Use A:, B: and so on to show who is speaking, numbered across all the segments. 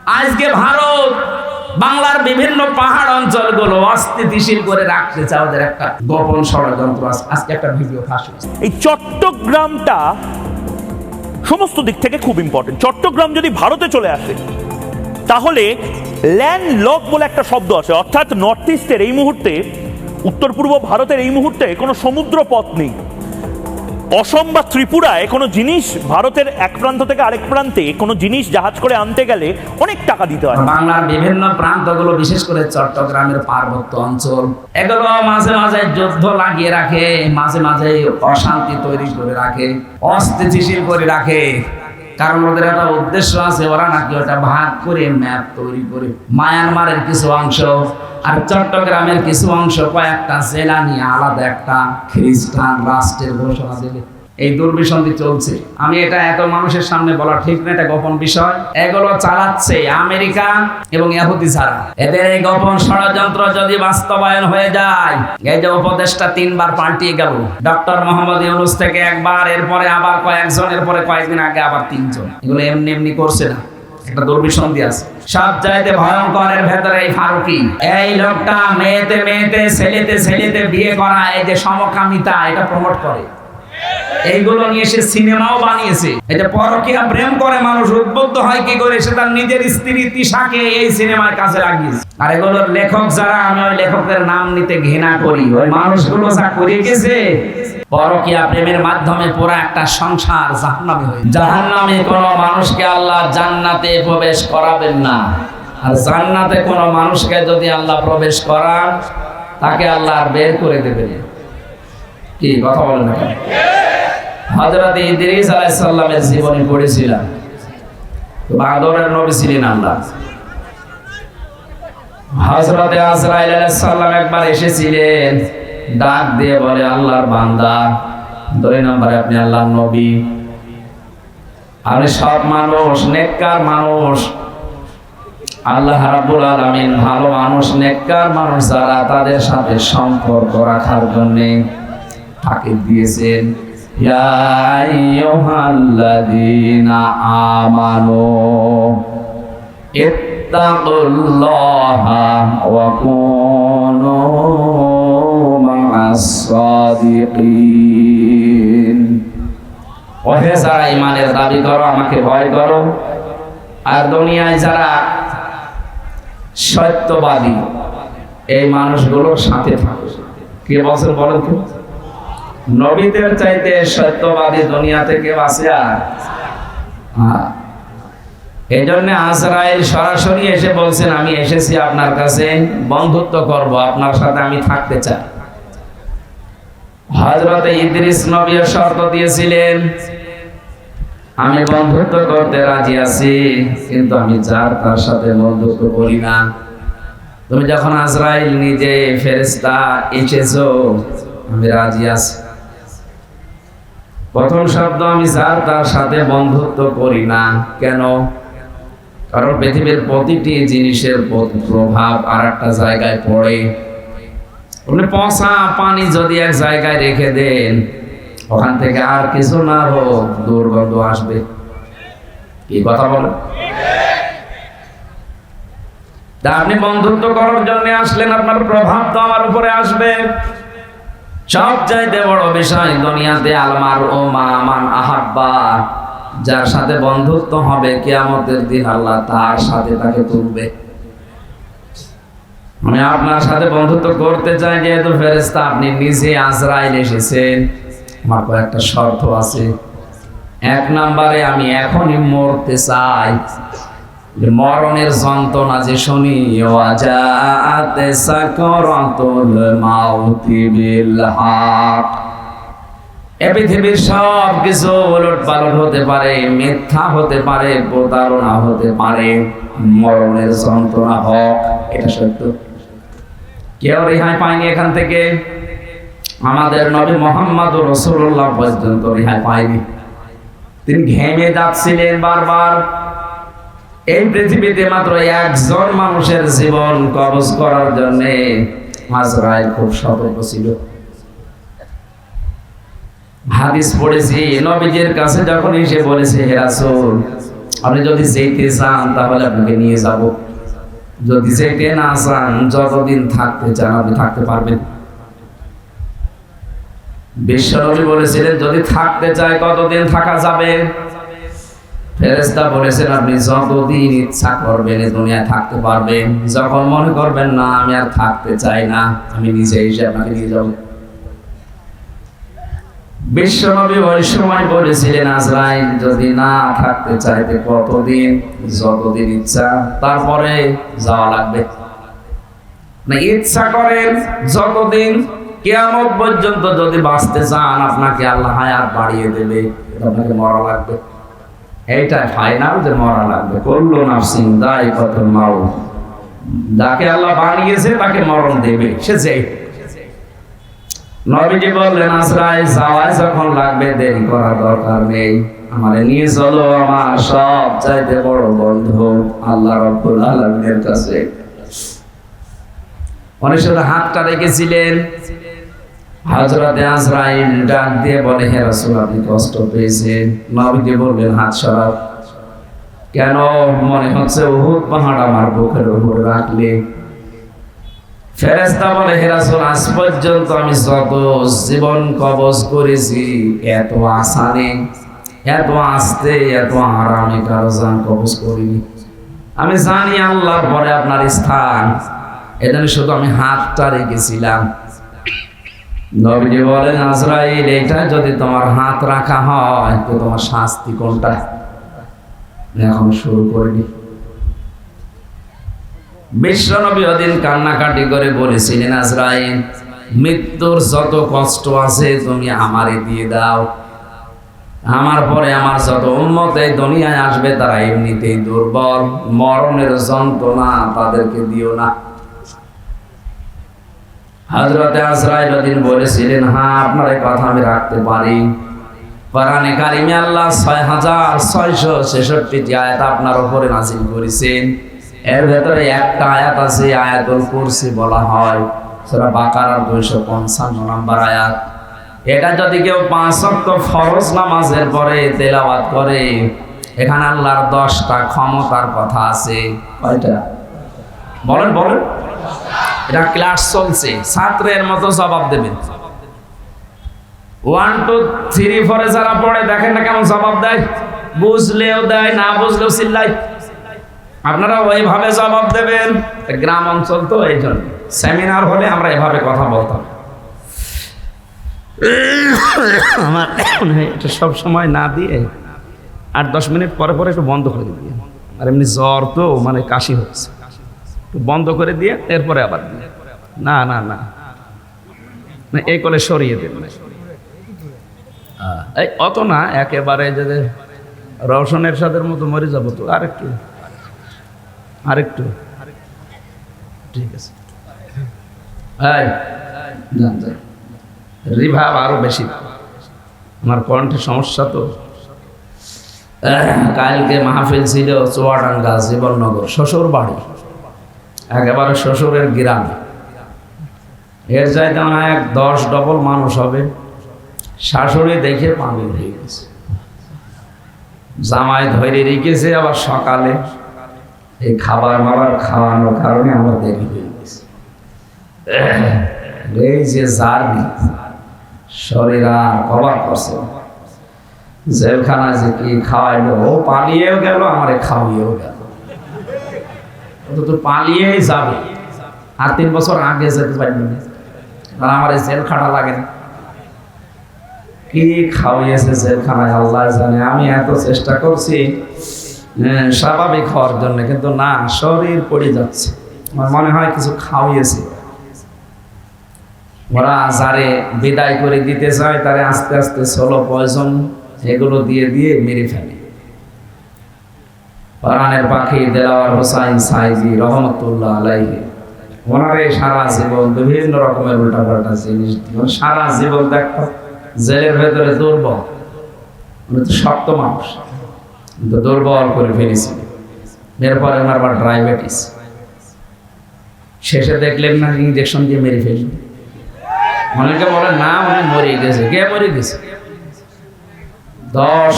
A: আজকে ভারত বাংলার বিভিন্ন পাহাড় অঞ্চলগুলো অস্থিতিশীল করে রাখতে চায়, ওদের একটা গোপন ষড়যন্ত্র আছে। আজকে একটা ভিডিও ফাঁস হয়েছে।
B: এই চট্টগ্রামটা সমস্ত দিক থেকে খুব ইম্পর্টেন্ট। চট্টগ্রাম যদি ভারতে চলে আসে তাহলে ল্যান্ড লক বলে একটা শব্দ আছে, অর্থাৎ নর্থ ইস্টের এই মুহূর্তে, উত্তর পূর্ব ভারতের এই মুহূর্তে কোনো সমুদ্র পথ নেই। অসম বা ত্রিপুরায় কোনো জিনিস ভারতের এক প্রান্ত থেকে আরেক প্রান্তে কোনো জিনিস জাহাজ করে আনতে গেলে অনেক টাকা দিতে হয়।
A: বাংলার বিভিন্ন প্রান্তগুলো, বিশেষ করে চট্টগ্রামের পার্বত্য অঞ্চল, এগুলো মাঝে মাঝে যুদ্ধ লাগিয়ে রাখে, মাঝে মাঝে অশান্তি তৈরি করে রাখে, অস্থিতিশীল করে রাখে। কারণ ওদের একটা উদ্দেশ্য আছে, ওরা নাকি ওটা ভাগ করে ম্যাপ তৈরি করে মায়ানমারের কিছু অংশ আর চট্টগ্রামের কিছু অংশ কয়েকটা জেলা নিয়ে আলাদা একটা খ্রিস্টান রাষ্ট্রের ঘোষণা দিলে এই দুর্বিসন্ধি চলছে। আমি এটা এত মানুষের সামনে বলা ঠিক না, এটা গোপন বিষয়। এগুলো চালাচ্ছে আমেরিকা এবং ইহুদি ছাড়া। এদের এই গোপন ষড়যন্ত্র যদি বাস্তবায়ন হয়ে যায়, এই যে উপদেশটা 3 বার পাল্টিয়ে গেল, ডক্টর মোহাম্মদ ইউনূস থেকে একবার, এরপরে আবার কয়েকজন, এরপরে কয়েকদিন আগে আবার 3 জন, এগুলো এমনি এমনি করছে না, একটা দুর্বিসন্ধি আছে। সব চাইতে ভয়ঙ্করের ভেতরে এই ফারুকি, এই লোকটা মেয়েতে মেয়েতে ছেলেতে ছেলেতে বিয়ে করা, এই যে সমকামিতা, এটা প্রমোট করে। এইগুলো নিয়ে সে সিনেমাও বানিয়েছে। এই যে পরকীয়া প্রেম করে মানুষ উদ্বুদ্ধ হয় কি করে, সে তার নিজের স্ত্রী তিশাকে এই সিনেমার কাছে লাগিয়েছে। আর এগুলোর লেখক যারা, আমি ওই লেখকের নাম নিতে ঘৃণা করি, ওই মানুষগুলো যা করে গেছে পরকীয়া প্রেমের মাধ্যমে পুরো একটা সংসার জাহান্নামে হয়ে। জাহান্নামে কোনো মানুষকে আল্লাহ জান্নাতে প্রবেশ করাবেন না, আর জান্নাতে কোনো মানুষকে যদি আল্লাহ প্রবেশ করান, তাকে আল্লাহ আর বের করে দেবেন। কি কথা বলেন না? হযরত ইদ্রিস আলাইহিস সালামের জীবনী পড়েছিলাম। বাদরের নবী ছিলেন আল্লাহ। হযরত আজরাইল আলাইহিস সালাম একবার এসেছিলেন, ডাক দিয়ে বলে, আল্লাহর বান্দা, 2 নম্বরে আপনি আল্লাহর নবী, আপনি সব মানুষ, নেককার মানুষ, আল্লাহ রাব্বুল আলামিন ভালো মানুষ, নেককার মানুষ যারা, তাদের সাথে সম্পর্ক রাখার জন্য তাকে দিয়েছেন। ইয়া আইয়ুহাল্লাযীনা আমানু ইত্তাকুল্লাহা ওয়া কুনু মা'আস সাদিকিন। ওহে যারা ঈমানের দাবি করো, আমাকে ভয় করো, আর দুনিয়ায় যারা সত্যবাদী, এই মানুষগুলোর সাথে থাকো। কে বলছেন বলেন তো? নবীদের চাইতে সত্যবাদী দুনিয়া থেকে আছে আর? এই জন্য আজরাইল সরাসরি এসে বলছেন, আমি এসেছি আপনার কাছে বন্ধুত্ব করব, আপনার সাথে আমি থাকতে চাই। হযরত ইদ্রিস নবীও শর্ত দিয়েছিলেন, আমি বন্ধুত্ব করতে রাজি আছি, কিন্তু আমি যার তার সাথে বন্ধুত্ব করি না। তুমি যখন আজরাইল নিজে ফেরেশতা এসেছো, আমি রাজি আছি। প্রথম শব্দ, আমি যার তার সাথে বন্ধুত্ব করি না। কেন? কারণ পৃথিবীর প্রতিটি জিনিসের প্রভাব আর একটা জায়গায় পড়ে। আপনি পচা পানি যদি এক জায়গায় রেখে দেন, ওখান থেকে আর কিছু না হোক দুর্গন্ধ আসবে। কি কথা বলেন? তা আপনি বন্ধুত্ব করার জন্য আসলেন, আপনার প্রভাব তো আমার উপরে আসবে। সবচাইতে বড় বিষয় দুনিয়াতে, আলমার ও মান আহাব্বা, যার সাথে বন্ধুত্ব হবে কিয়ামতের দিন আল্লাহ তার সাথে তাকে তুলবে। আমি আপনার সাথে বন্ধুত্ব করতে চাই, যেহেতু ফেরেশতা, আপনি নিজে আজরাইল এসেছেন, আমার কয়েকটা শর্ত আছে। 1 নম্বরে, আমি এখনই মরতে চাই। মরণের যন্ত্রণা যে শুনি, ওয়াজাআতে সাকরাতুল মাউতি বিল হক, এ পৃথিবীর সব কিছু উলটপালট হতে পারে, মিথ্যা হতে পারে, প্রতারণা হতে পারে, মরণের যন্ত্রণা হক, এটা সত্য। কেউ রেহাই পায়নি এখান থেকে, আমাদের নবী মুহাম্মদ রাসূলুল্লাহ পর্যন্ত রেহাই পায়নি। তিনি ঘেমে যাচ্ছিলেন বারবার। এই পৃথিবীতে মাত্র একজন মানুষের জীবন কবজ করার জন্য আজরাইল খুব সতর্ক ছিল। হাদিস পড়েছি, নবীজির কাছে যখন এসে বলেছে, হে রাসূল, আপনি যদি যেতে চান তাহলে আপনাকে নিয়ে যাব, যদি যেতে না চান, যতদিন থাকতে চান আপনি থাকতে পারবেন। বিশ্বনবী বলেছিলেন যদি থাকতে চায় কতদিন থাকা যাবে? ফেরেশতা বলেছেন আপনি যতদিন ইচ্ছা করবেন এই দুনিয়ায় থাকতে পারবেন। যখন মনে করবেন না আমি আর থাকতে চাই না, আমি নিজে এসে আপনাকে নিয়ে যাব। বিশ্বনবী ওই সময় বলেছিলেন আজরাইল যদি না থাকতে চাইতে কতদিন? যতদিন ইচ্ছা, তারপরে যাওয়া লাগবে না। ইচ্ছা করেন যতদিন, কিয়ামত পর্যন্ত যদি বাঁচতে চান আপনাকে আল্লাহ হায়াত বাড়িয়ে দেবে, আপনাকে মরা লাগবে। এইটাই ফাইনাল যে মরা লাগবে। কুল্লু নাফসিন যায়িকাতুল মাউত, যাকে আল্লাহ বানিয়েছে তাকে মরণ দেবে, সে যেই। নবীজি বললেন আজরাইল যাওয়ায় যখন লাগবে দেরি করার দরকার নেই, আমারে নিয়ে চলো আমার সব চাইতে বড় বন্ধু আল্লাহ রাব্বুল আলামিনের কাছে। অনেক সময় হাতটা রেখেছিলেন, হযরতে আজরাইল ডাক দিয়ে বলে হে রাসূল আপনি কষ্ট পেয়েছেন। নবীজি বললেন হাত সরাও। কেন? মনে হচ্ছে উহুদ পাহাড় আমার বুকের উপর রাখলে। ফেরেশতা বলে হে রাসূল আজ পর্যন্ত আমি যত জীবন কবজ করেছি এত আসানে, এত আস্তে, এত আরামে কারো জান কবজ করিনি। আমি জানি আল্লাহর পরে আপনার স্থান, এজন্য শুধু আমি হাতটা রেখেছিলাম। নবীজি বলেন আজরাইল এটা যদি তোমার হাত রাখা হয় তো তোমার শাস্তি কোনটা? এখন শুরু করিনি। বিশ্বনবী ওদিন কান্নাকাটি করে বলেছিলেন আজরাইল মৃত্যুর যত কষ্ট আছে তুমি আমারে দিয়ে দাও, আমার পরে আমার যত উম্মত এই দুনিয়ায় আসবে তারা এমনিতেই দুর্বল, মরণের যন্ত্রণা তাদেরকে দিও না। হযরতে আজরাইল ওদিন বলেছিলেন হ্যাঁ আপনার এই কথা আমি রাখতে পারি। কোরআনে কারিমে আল্লাহ 6666টি আয়াত আপনার উপরে নাযিল করেছেন। এর ভেতরে একটা আয়াত আছে আয়াতুল কুরসি বলা হয়, সূরা বাকারার 255 নম্বর আয়াত। এটা যদি কেউ 5 ওয়াক্ত ফরজ নামাজের পরে তেলাওয়াত করে, এখানে আল্লাহর 10টা ক্ষমতার কথা আছে। কয়টা? বলেন বলেন। এটা ক্লাস চলছে, ছাত্রের মতো জবাব দেবেন। 1 2 3 4 যারা পড়ে দেখেন না কেমন জবাব দেয়, বুঝলেও দেয় না বুঝলেও চিল্লায়। আপনারা ওইভাবে জবাব দেবেন। গ্রাম অঞ্চল তো এই জন্য সেমিনার হলে আমরা এভাবে কথা বলতাম। আমার এটা সব সময় না দিয়ে 8-10 মিনিট পরে পরে একটু বন্ধ করে দিয়ে, আর এমনি জ্বর তো মানে কাশি হচ্ছে, একটু বন্ধ করে দিয়ে এরপরে আবার দিয়ে না না না না এই করে সরিয়ে দেন। এই অত না একেবারে যে রওশনের সাথের মতো মরে যাবো তো, আরেকটু আরেকটু ঠিক আছে। রিভাব আরো বেশি, আমার কণ্ঠের সমস্যা তো। কালকে মাহফিল ছিল চুয়াডাঙ্গা জীবননগর, শ্বশুর বাড়ি, একেবারে শ্বশুরের গ্রামে। এর চাইতে মনে হয় 10 ডবল মানুষ হবে। শাশুড়ি দেখে পাগল হয়ে গেছে, জামাই ধরে রেখেছে। আবার সকালে এই খাবার মাবার খাওয়ানোর কারণে আমরা দেরি হয়ে গেছে। এই যে জার্নি শরীর আর অবাক করছে, জেলখানায় যে কি খাওয়াইলো, ও পালিয়েও গেল আমারে খাওয়িয়েও গেল। তো পালিয়েই যাবে, আর 3 বছর আগে যেতে পারবে না, আর আমার এই জেল খাটা লাগে না। কি খাওয়িয়েছে জেলখানায় আল্লাহ জানে। আমি এত চেষ্টা করছি স্বাভাবিক হওয়ার জন্য, কিন্তু না, শরীর পড়ে যাচ্ছে। আমার মনে হয় কিছু খাওয়িয়েছে। ওরা যারে বিদায় করে দিতে চায় তারে আস্তে আস্তে সোলো পয়জন এগুলো দিয়ে দিয়ে মেরে ফেলে। কোরআনের পাখি দেলাওয়ার হোসাইন সাইজি রহমতুল্লাহ আলাইহি, ওনারে সারা জীবন বিভিন্ন রকমের উল্টাপাল্টা জিনিস দিয়ে, সারা জীবন দেখো জেলের ভেতরে দুর্বল, উনি তো শক্ত মানুষ কিন্তু দুর্বল করে ফেলেছিল। এরপরে ওনার আবার ডায়াবেটিস, শেষে দেখলেন না ইঞ্জেকশন দিয়ে মেরে ফেলল। অনেকে বলে না উনি মরে গেছে। কে মরে গেছে? 10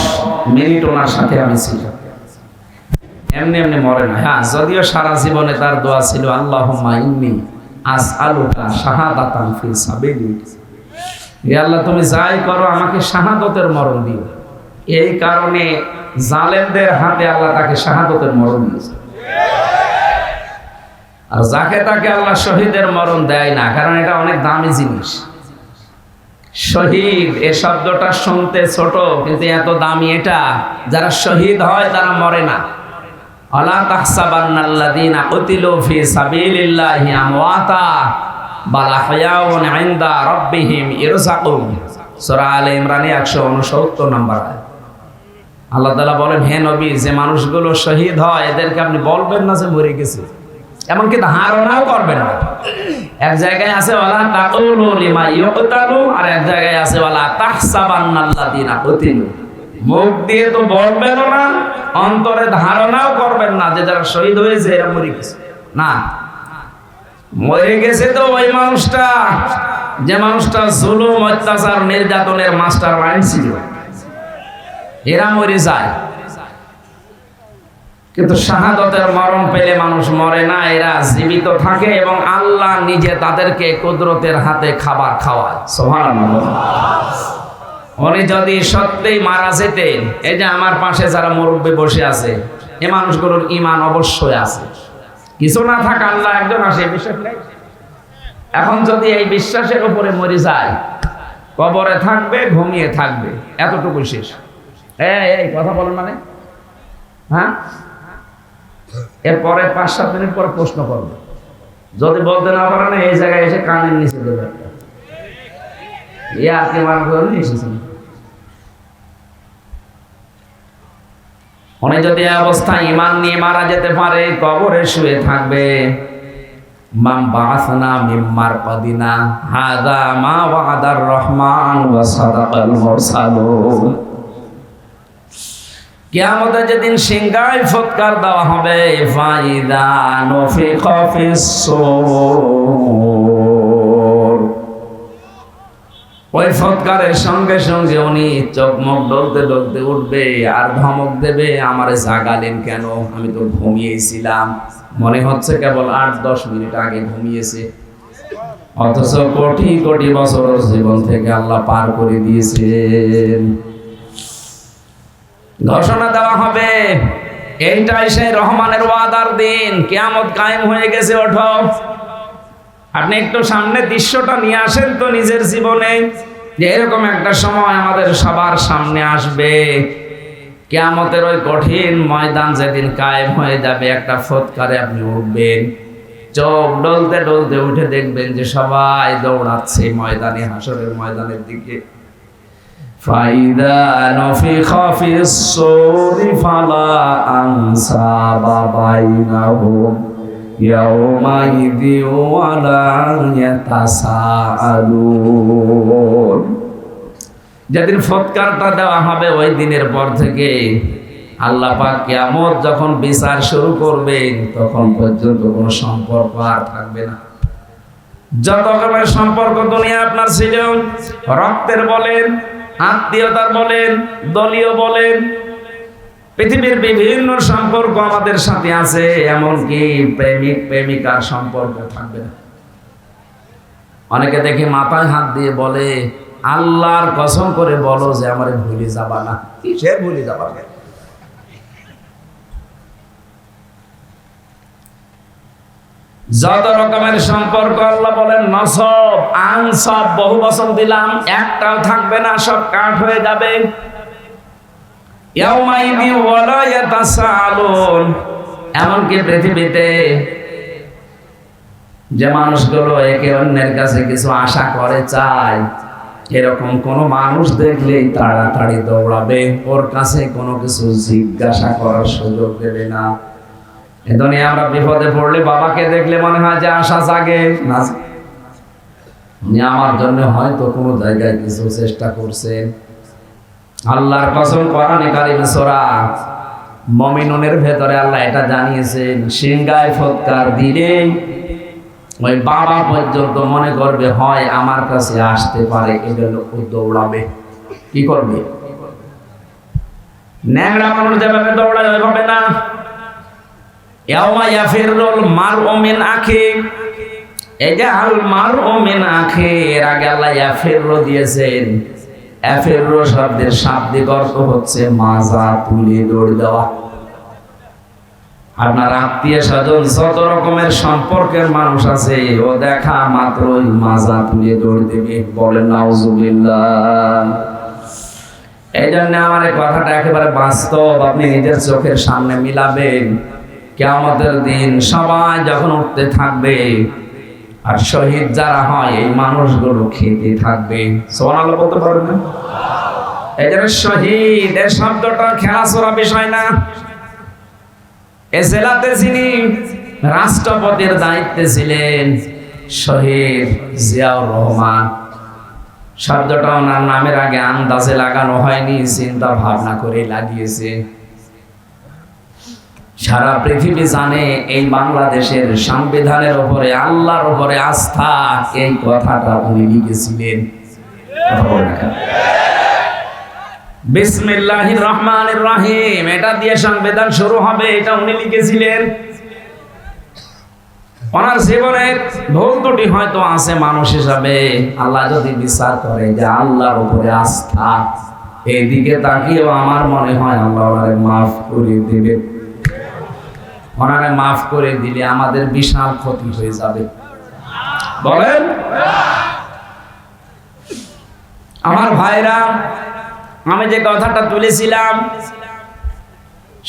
A: মিনিট ওনার সাথে আমি ছিলাম, এমনি এমনি মরে না। হ্যাঁ, যদিও সারা জীবনে তার দোয়া ছিল আল্লাহুম্মা ইন্নী আসআলুকা শাহাদাতান ফি সাবিলিক, হে আল্লাহ তুমি যাই করো আমাকে শাহাদতের মরণ দিও। এই কারণে জালেমদের হাতে আল্লাহ তাকে শাহাদতের মরণ দিয়েছে। আর যাকে তাকে আল্লাহ শহীদের মরণ দেয় না, কারণ এটা অনেক দামি জিনিস। শহীদ এ শব্দটা শুনতে ছোট, কিন্তু এত দামি এটা। যারা শহীদ হয় তারা মরে না। আলা তাহসাবান্নাল্লাযীনা কুতিলু ফি সাবিলিল্লাহি আমওয়াতা বাল আহয়াউন ইনদা রাব্বিহিম ইরযাকুন। সূরা আলে ইমরান 169 নম্বর আয়াত। আল্লাহ তাআলা বলেন, হে নবী, যে মানুষগুলো শহীদ হয় এদেরকে আপনি বলবেন না যে মরে গেছে, এমনকি ধারণাও করবেন না। এক জায়গায় আছে ওয়ালা তাকুলু লিমা ইউকতালু, আর এক জায়গায় আছে ওয়ালা তাহসাবান্নাল্লাযীনা কুতিলু। মুখ দিয়ে তো বলবেন না, অন্তরে ধারণাও করবেন না যে যারা শহীদ হয়েছে এরা মরে গেছে। না, মরে গেছে তো ওই মানুষটা, যে মানুষটা জুলুম, অত্যাচার, নির্যাতনের মাস্টার মাইন্ড ছিল, এরা মরে যায়। কিন্তু শাহাদতের মরণ পেলে মানুষ মরে না, এরা জীবিত থাকে এবং আল্লাহ নিজে তাদেরকে কুদরতের হাতে খাবার খাওয়ায়। সুবহানাল্লাহ। উনি যদি সত্যিই মারা যেতেন, এই যে আমার পাশে যারা মুরব্বী বসে আছে, এই মানুষগুলোর ঈমান অবশ্যই আছে। কিছু না থাক, আল্লাহ একজন আসে, বিশ্বাস নেই। এখন যদি এই বিশ্বাসের উপরে মরে যায়, কবরে থাকবে, ঘুমিয়ে থাকবে, এতটুকু শেষ। এই কথা বলেন মানে, হ্যাঁ, এরপরে 5-7 মিনিট পরে প্রশ্ন করবে। যদি বলতে না পারেন এই জায়গায় এসে কানের নিচে দেবে। উনি যদি অবস্থায় ঈমান নিয়ে মারা যেতে পারে, কবরে শুয়ে থাকবে। মাম বাসনা মিম্মার কদিনা হাযা মা ওয়াদার রহমান ওয়া সাদাকাল মুরসালুন। কিয়ামতে যেদিন সিংহায় ফুৎকার দেওয়া হবে, ফাইদা নুফিখা ফিস-সূর, ওই ফুৎকারের সঙ্গে সঙ্গে উনি চোখ মুখ ডলতে ডলতে উঠবে আর ধমক দেবে, আমারে জাগালেন কেন? আমি তো ঘুমিয়েছিলাম। মনে হচ্ছে কেবল 8-10 মিনিট আগে ঘুমিয়েছে, অথচ কোটি কোটি বছর জীবন থেকে আল্লাহ পার করে দিয়েছেন। ঘোষণা দেওয়া হবে, এইটাই সেই রহমানের ওয়াদার দিন, কিয়ামত কায়েম হয়ে গেছে, ওঠো। আপনি একটু সামনে দৃশ্যটা নিয়ে আসেন তো নিজের জীবনে, যে এরকম একটা সময় আমাদের সবার সামনে আসবে। কিয়ামতের ওই কঠিন ময়দান যেদিন কায়েম হয়ে যাবে, একটা ফুৎকারে আপনি উঠবেন, চোখ ডলতে ডলতে উঠে দেখবেন যে সবাই দৌড়াচ্ছে ময়দানে, হাসরের ময়দানের দিকে। ফাইদা নুফিখা ফিস-সূরি ফালা আনসাবা বাইনাহুম ইয়াওমাইযিন ওয়ালা ইয়াতাসাআলুন। যেদিন ফুৎকারটা দেওয়া হবে, ওই দিনের পর থেকে আল্লাহ পাক কিয়ামত যখন বিচার শুরু করবেন, তখন পর্যন্ত কোনো সম্পর্ক আর থাকবে না। যত রকমের সম্পর্ক দুনিয়া আপনার ছিল, রক্তের বলেন, আত্মীয়তার বলেন, দলীয় বলেন, পৃথিবীর বিভিন্ন সম্পর্ক আমাদের সাথে আছে, এমনকি প্রেমিক প্রেমিকার সম্পর্ক থাকবে না। অনেকে দেখে মাথায় হাত দিয়ে বলে, আল্লাহর কসম করে বলো যে আমারে ভুলে যাবা না। কিসের ভুলে যাবা? যত রকমের সম্পর্ক আল্লাহ বলেন নসব আনসব, বহু বচন দিলাম, একটাও থাকবে না, সব কাট হয়ে যাবে। ইয়াউমাইযিন ওয়ালা ইয়াতাসাআলুন। এমনকি পৃথিবীতে যে মানুষগুলো একে অন্যের কাছে কিছু আশা করে, চায়, এরকম কোন মানুষ দেখলেই তাড়াতাড়ি দৌড়াবে, ওর কাছে কোনো কিছু জিজ্ঞাসা করার সুযোগ দেবে না। এই দুনিয়ায় আমরা বিপদে পড়লে বাবাকে দেখলে মনে হয় যে আশা জাগে না, উনি আমার জন্য হয়তো কোনো জায়গায় কিছু চেষ্টা করছেন। আল্লাহর কসম, কোরআনে কারিমে সূরা মুমিনুনের ভেতরে আল্লাহ এটা জানিয়েছেন, সিংহায় ফুৎকার দিলে ওই বাবা পর্যন্ত মনে করবে হয় আমার কাছে আসতে পারে, এজন্য ও দৌড়াবে। কি করবে? ন্যাংরা মানুষ যেভাবে দৌড়ায় ওইভাবে না, ইয়াওমা ইয়াফিরুল মারউ মিন আখি, এই যে আল মারউ মিন আখি, এর আগে আল্লাহ ইয়াফিরু দিয়েছেন। ইয়াফিরু শব্দের শাব্দিক অর্থ হচ্ছে মাজা তুলে দৌড় দেওয়া। আপনার আত্মীয় স্বজন যত রকমের সম্পর্কের মানুষ আছে, ও দেখা মাত্রই মাজা তুলে দৌড় দেবে। বলেন নাউজুবিল্লাহ। এই জন্য আমার এই কথাটা একেবারে বাস্তব, আপনি নিজের চোখের সামনে মিলাবেন। কিয়ামতের দিন সবাই যখন উঠতে থাকবে, আর শহীদ যারা হয় এই মানুষগুলো খেতে থাকবে। সুবহানাল্লাহ বলতে পারবেন না? এই জন্য শহীদ এই শব্দটা খেলাছোড়া বিষয় না। এ জেলাতে যিনি রাষ্ট্রপতির দায়িত্বে ছিলেন, শহীদ জিয়াউর রহমান, শব্দটা ওনার নামের আগে আন্দাজে লাগানো হয়নি, চিন্তা ভাবনা করে লাগিয়েছে। সারা পৃথিবী জানে এই বাংলাদেশের সংবিধানের উপরে, আল্লাহর উপরে আস্থা, এই কথাটা উনি লিখেছিলেন। বিসমিল্লাহির রহমানির রহিম, এটা দিয়ে সংবিধান শুরু হবে, এটা উনি লিখেছিলেন। ওনার জীবনের ভুল ত্রুটি হয়তো আছে মানুষ হিসাবে, আল্লাহ যদি বিচার করে যে আল্লাহর উপরে আস্থা, এইদিকে তাকিয়েও আমার মনে হয় আল্লাহ ওনারে মাফ করে দিবে। ওনারে মাফ করে দিলে আমাদের বিশাল ক্ষতি হয়ে যাবে। বলেন আমার ভাইরা, আমি যে কথাটা তুলেছিলাম,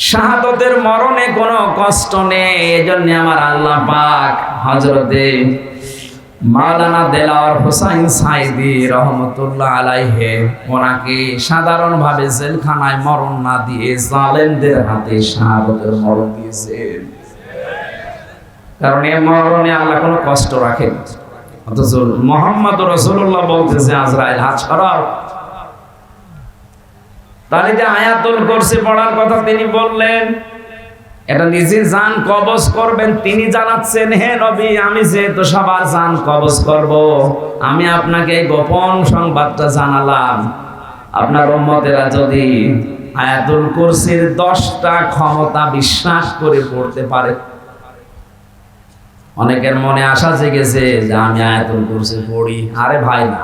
A: শাহাদতের মরণে কোনো কষ্ট নেই। এজন্য আমার আল্লাহ পাক হযরতে মাওলানা দেলাওয়ার হোসাইন সাইদি রহমতুল্লাহ আলাইহি ওনাকে সাধারণভাবে জেলখানায় মরণ না দিয়ে জালেমদের হাতে শাহাদতের মরণ দিয়েছেন। কারণ এই মরণে আল্লাহ কোনো কষ্ট রাখেন। অথচ মুহাম্মদ রাসূলুল্লাহ বলতেছে আজরাইল হাত সরাও। তাহলে যে আয়াতুল কুরসি পড়ার কথা তিনি বললেন, এটা নিজে জান কবজ করবেন, তিনি জানাচ্ছেন, হে নবী আমি যেহেতু সবার জান কবজ করব, আমি আপনাকে গোপন সংবাদটা জানালাম। আপনার উম্মতেরা যদি আয়াতুল কুরসির 10টা ক্ষমতা বিশ্বাস করে পড়তে পারে, অনেকের মনে আশা জেগেছে যে আমি আয়াতুল কুরসি পড়ি। আরে ভাই না,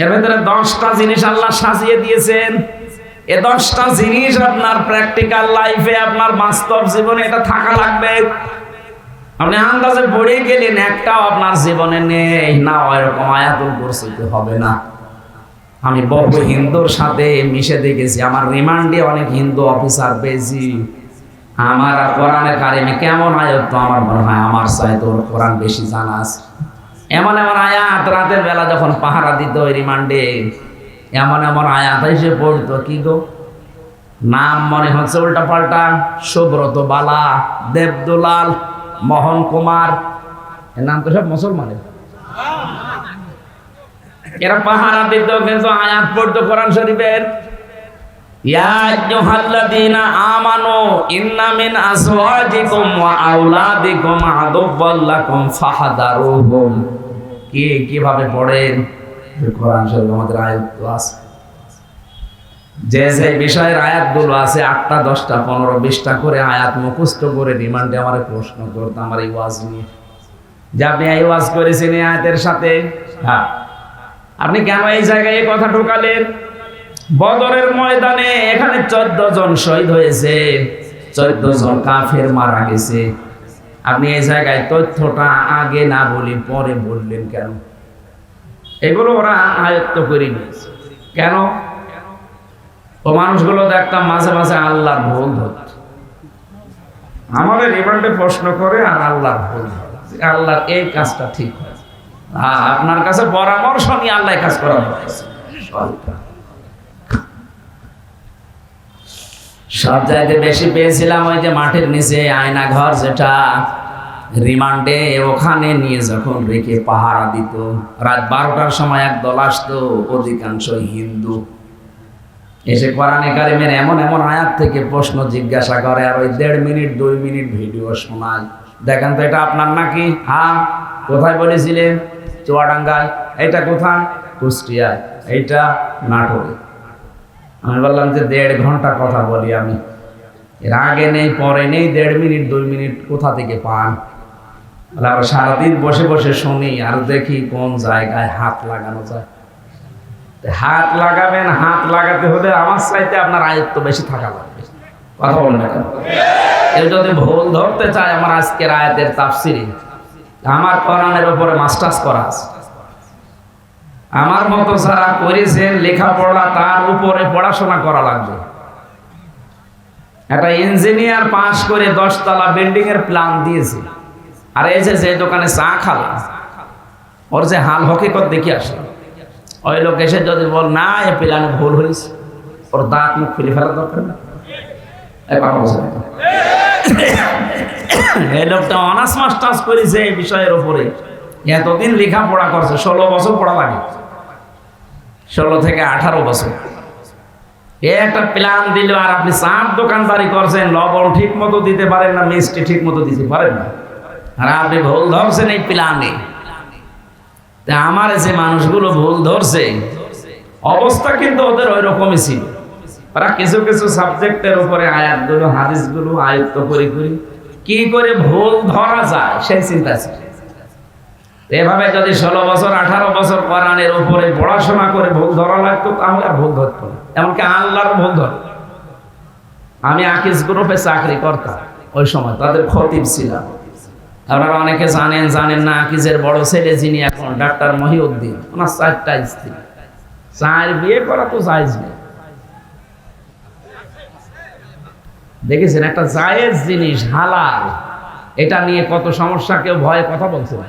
A: এর ভেতরে 10টা জিনিস আল্লাহ সাজিয়ে দিয়েছেন। এই 10টা জিনিস আপনার প্র্যাকটিক্যাল লাইফে, আপনার বাস্তব জীবনে এটা থাকা লাগবে। আপনি আন্দাজে পড়ে গেলেন, একটাও আপনার জীবনে নেই না, ওইরকম আয়াতুল কুরসিতে হবে না। আমি বহু হিন্দুর সাথে মিশে দেখেছি, আমার রিমান্ডে অনেক হিন্দু অফিসার পেয়েছি। আমার আর কোরআনের কারিমে কেমন আয়াত, তো আমার মনে হয় আমার চাইতে ওর কোরআন বেশি জানা আছে। এমন এমন আয়াত রাতের বেলা যখন পাহারা দিত ওই রিমান্ডে, এমন এমন আয়াত এসে পড়তো, কি গো নাম মনে হচ্ছে উল্টা পাল্টা, সুব্রত বালা, দেবদুলাল, মোহন কুমার, এর নাম তো সব মুসলমানের। এরা পাহারা দিত কিন্তু আয়াত পড়তো কোরআন শরীফের। ইয়া আইয়ুহাল্লাযীনা আমানু ইন্না মিন আজওয়াজিকুম ওয়া আওলাদিকুম আদুওয়াল লাকুম ফাহদারুহুম। কিভাবে পড়েন কোরআন শরীফ? আমাদের আয়াত তো আছে, যে যে বিষয়ের আয়াতগুলো আছে 8টা 10টা 15 20টা করে আয়াত মুখস্থ করে রিমান্ডে আমারে প্রশ্ন করতো আমার এই ওয়াজ নিয়ে, যে আপনি এই ওয়াজ করেছেন এই আয়াতের সাথে, হ্যাঁ আপনি কেন এই জায়গায় এই কথা ঢোকালেন? বদরের ময়দানে এখানে 14 জন শহীদ হয়েছে, 14 জন কাফের মারা গেছে। আপনি এই জায়গায় তথ্যটা আগে না বলি পরে বললেন কেন? এগুলো ওরা আয়ত্ত করে নিয়েছে। কেন? ও মানুষগুলো দেখতাম মাঝে মাঝে আল্লাহর ভুল ধরত, আমাদের রিমান্ডে প্রশ্ন করে আর আল্লাহর ভুল ধরে, আল্লাহর এই কাজটা ঠিক হয়। আপনার কাছে পরামর্শ নিয়ে আল্লাহ কাজ করা হয়েছে। সব জায়গায় বেশি পেয়েছিলাম ওই যে মাঠের নিচে আয়না ঘর, যেটা রিমান্ডে, ওখানে নিয়ে যখন রেখে পাহারা দিত, রাত 12টার সময় এক দল আসতো, অধিকাংশ হিন্দু, এসে কোরআনে কারিমের এমন এমন আয়াত থেকে প্রশ্ন জিজ্ঞাসা করে, আর ওই 1.5 মিনিট 2 মিনিট ভিডিও শোনায়। দেখেন তো এটা আপনার নাকি? হ্যাঁ। কোথায় বলেছিলেন? চুয়াডাঙ্গায়। এটা কোথায়? কুষ্টিয়ায়। এইটা নাটোরে। আমি বললাম যে 1.5 ঘন্টা কথা বলি আমি, এর আগে নেই পরে নেই, 1.5 মিনিট 2 মিনিট কোথা থেকে পান? আমরা সারাদিন বসে বসে শুনি আর দেখি কোন জায়গায় হাত লাগানো যায়। হাত লাগাবেন, হাত লাগাতে হলে আমার চাইতে আপনার আয়ত্ত বেশি থাকা লাগবে। কথা বলেন না কেন? কেউ যদি ভুল ধরতে চায় আমার আজকের আয়াতের তাফসিরে, আমার কোরআনের উপরে মাস্টার্স করা আছে। আমার মতো যারা করেছেন লেখাপড়া, তার উপরে পড়াশোনা করা লাগবে। একটা ইঞ্জিনিয়ার পাস করে 10 তলা বিল্ডিং এর প্ল্যান দিয়েছে, আর এই যে দোকানে চা খালা, ওর যে হাল হকিকত দেখি আসে, ওই লোক এসে যদি বল না এ প্ল্যানে ভুল হয়েছে, ওর দাঁত মুখ ফেলে ফেলা দরকার না। এই লোকটা অনার্স মাস্টার্স করেছে এই বিষয়ের উপরে, এতদিন লেখাপড়া করছে, 16 বছর পড়া লাগে, 16 থেকে 18 বছর। একটা প্ল্যান দিল, আর আপনি চার দোকানদারি করছেন, লবণ ঠিক মতো দিতে পারেন না, মিষ্টি ঠিক মতো দিতে পারেন না, আর আপনি ভুল ধরছেন এই প্ল্যানে। আমার যে মানুষগুলো ভুল ধরছে, অবস্থা কিন্তু ওদের ওই রকমই ছিল। ওরা কিছু কিছু সাবজেক্টের উপরে আয়াতগুলো হাদিসগুলো আয়ত্ত করে কি করে ভুল ধরা যায় সেই চিন্তা ছিল। এভাবে যদি 16 বছর 18 বছর কোরআনের উপরে পড়াশোনা করে ভুল ধরা লাগতো, তাহলে আর ভুল ধরতো না। এমনকি আল্লাহর ভুল ধরে। আমি আকিজ গ্রুপে চাকরি করতাম ওই সময়, তাদের খতিব ছিলাম। আপনারা অনেকে জানেন না, আকিজের বড় ছেলে যিনি এখন ডাক্তার মহিউদ্দিন, ওনার 4টা স্ত্রী। 4 বিয়ে করা তো জায়েজ নেই। দেখেছেন, একটা জায়েজ জিনিস হালাল, এটা নিয়ে কত সমস্যা, কেউ ভয়ে কথা বলছে না।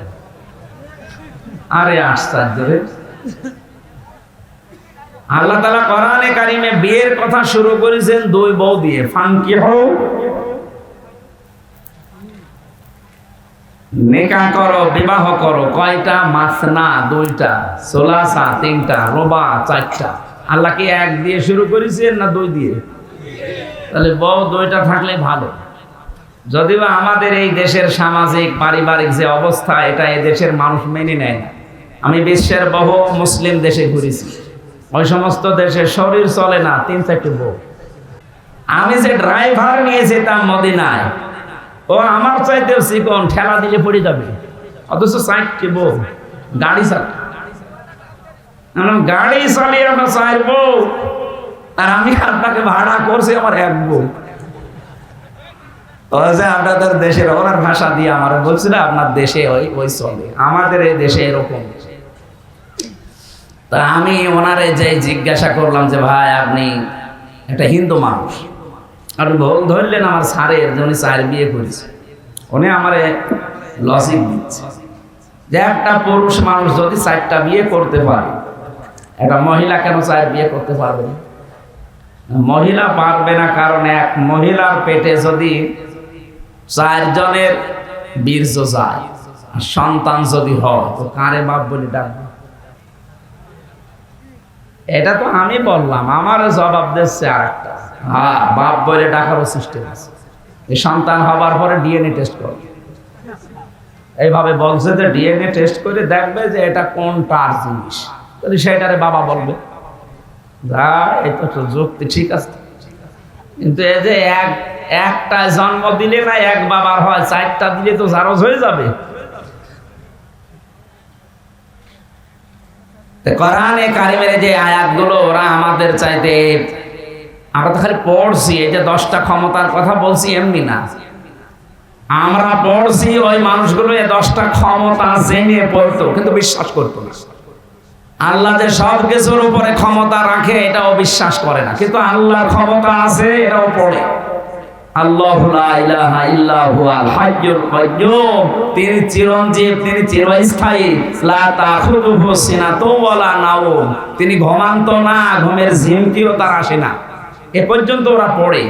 A: আরে আশ্চর্য রে! আল্লাহ তাআলা কোরআনে কারিমে বিয়ের কথা শুরু করেছেন 2 বউ দিয়ে, ফানকিহু, নিকাহ করো, বিবাহ করো। কয়টা? মাসনা 2টা, সুলাসা 3টা, রুবা 4টা। আল্লাহ কি 1 দিয়ে শুরু করেছেন না 2 দিয়ে? তাহলে বউ 2টা থাকলে ভালো। যদিও আমাদের এই দেশের সামাজিক পারিবারিক যে অবস্থা, এটা এই দেশের মানুষ মেনে নেয় না। আমি বিশ্বের বহু মুসলিম দেশে ঘুরেছি, ওই সমস্ত দেশে শরীর চলে না 3-4টি বউ। আমি যে ড্রাইভার নিয়ে যেতাম মদিনায়, ও আমার চাইতেও চিকন, ঠেলা দিলে পড়ে যাবে, অথচ 4টি বউ, গাড়ি চালায়। গাড়ি চালিয়ে আমরা 4 বউ, আর আমি আপনাকে ভাড়া করছি আমার 1 বউ। আপনাদের দেশের ওনার ভাষা দিয়ে আমার বলছিল, আপনার দেশে ওই চলে, আমাদের এই দেশে এরকম। তা আমি ওনারে যে জিজ্ঞাসা করলাম যে ভাই, আপনি একটা হিন্দু মানুষ, আপনি ভুল ধরলেন আমার স্যারের যে উনি 4 বিয়ে করেছে। উনি আমারে লজিক দিচ্ছে যে একটা পুরুষ মানুষ যদি 4টা বিয়ে করতে পারে, একটা মহিলা কেন 4 বিয়ে করতে পারবে না? মহিলা পারবে না কারণ এক মহিলার পেটে যদি 4 জনের বীর্য যায়, সন্তান যদি হয়, তো কারে বাপ বলে ডাকবে? এটা তো আমি বললাম, আমার জবাব দিচ্ছে আরেকটা, হ্যাঁ বাপ বলে ডাকারও সিস্টেম আছে। এই সন্তান হবার পরে ডিএনএ টেস্ট করবে, এইভাবে বলছে যে ডিএনএ টেস্ট করে দেখবে যে এটা কোনটার জিনিস, যদি সেটারে বাবা বলবে। এটা তো যুক্তি ঠিক আছে, কিন্তু এই যে একটা জন্ম দিলে না 1 বাবার হয়, 4টা দিলে তো জারজ হয়ে যাবে। কোরআনে কারিমের যে আয়াতগুলো, ওরা আমাদের চাইতে, আমরা তো খালি পড়ছি, এই যে 10টা ক্ষমতার কথা বলছি এমনি না, আমরা পড়ছি ওই মানুষগুলো এই 10টা ক্ষমতা জেনে পড়তো, কিন্তু বিশ্বাস করতো না। আল্লাহ যে সব কিছুর উপরে ক্ষমতা রাখে এটাও বিশ্বাস করে না, কিন্তু আল্লাহর ক্ষমতা আছে এটাও পড়ে। আল্লাহু লা ইলাহা ইল্লা হুয়াল হাইয়ুল কাইয়্যুম, তিনি চিরঞ্জীব, তিনি চিরস্থায়ী। লা তাখুযুহু সিনাতুন ওয়ালা নাওম, তিনি ঘুমান্ত না, ঘুমের ঝিমটিও তার আসে না। এ পর্যন্ত ওরা পড়ে।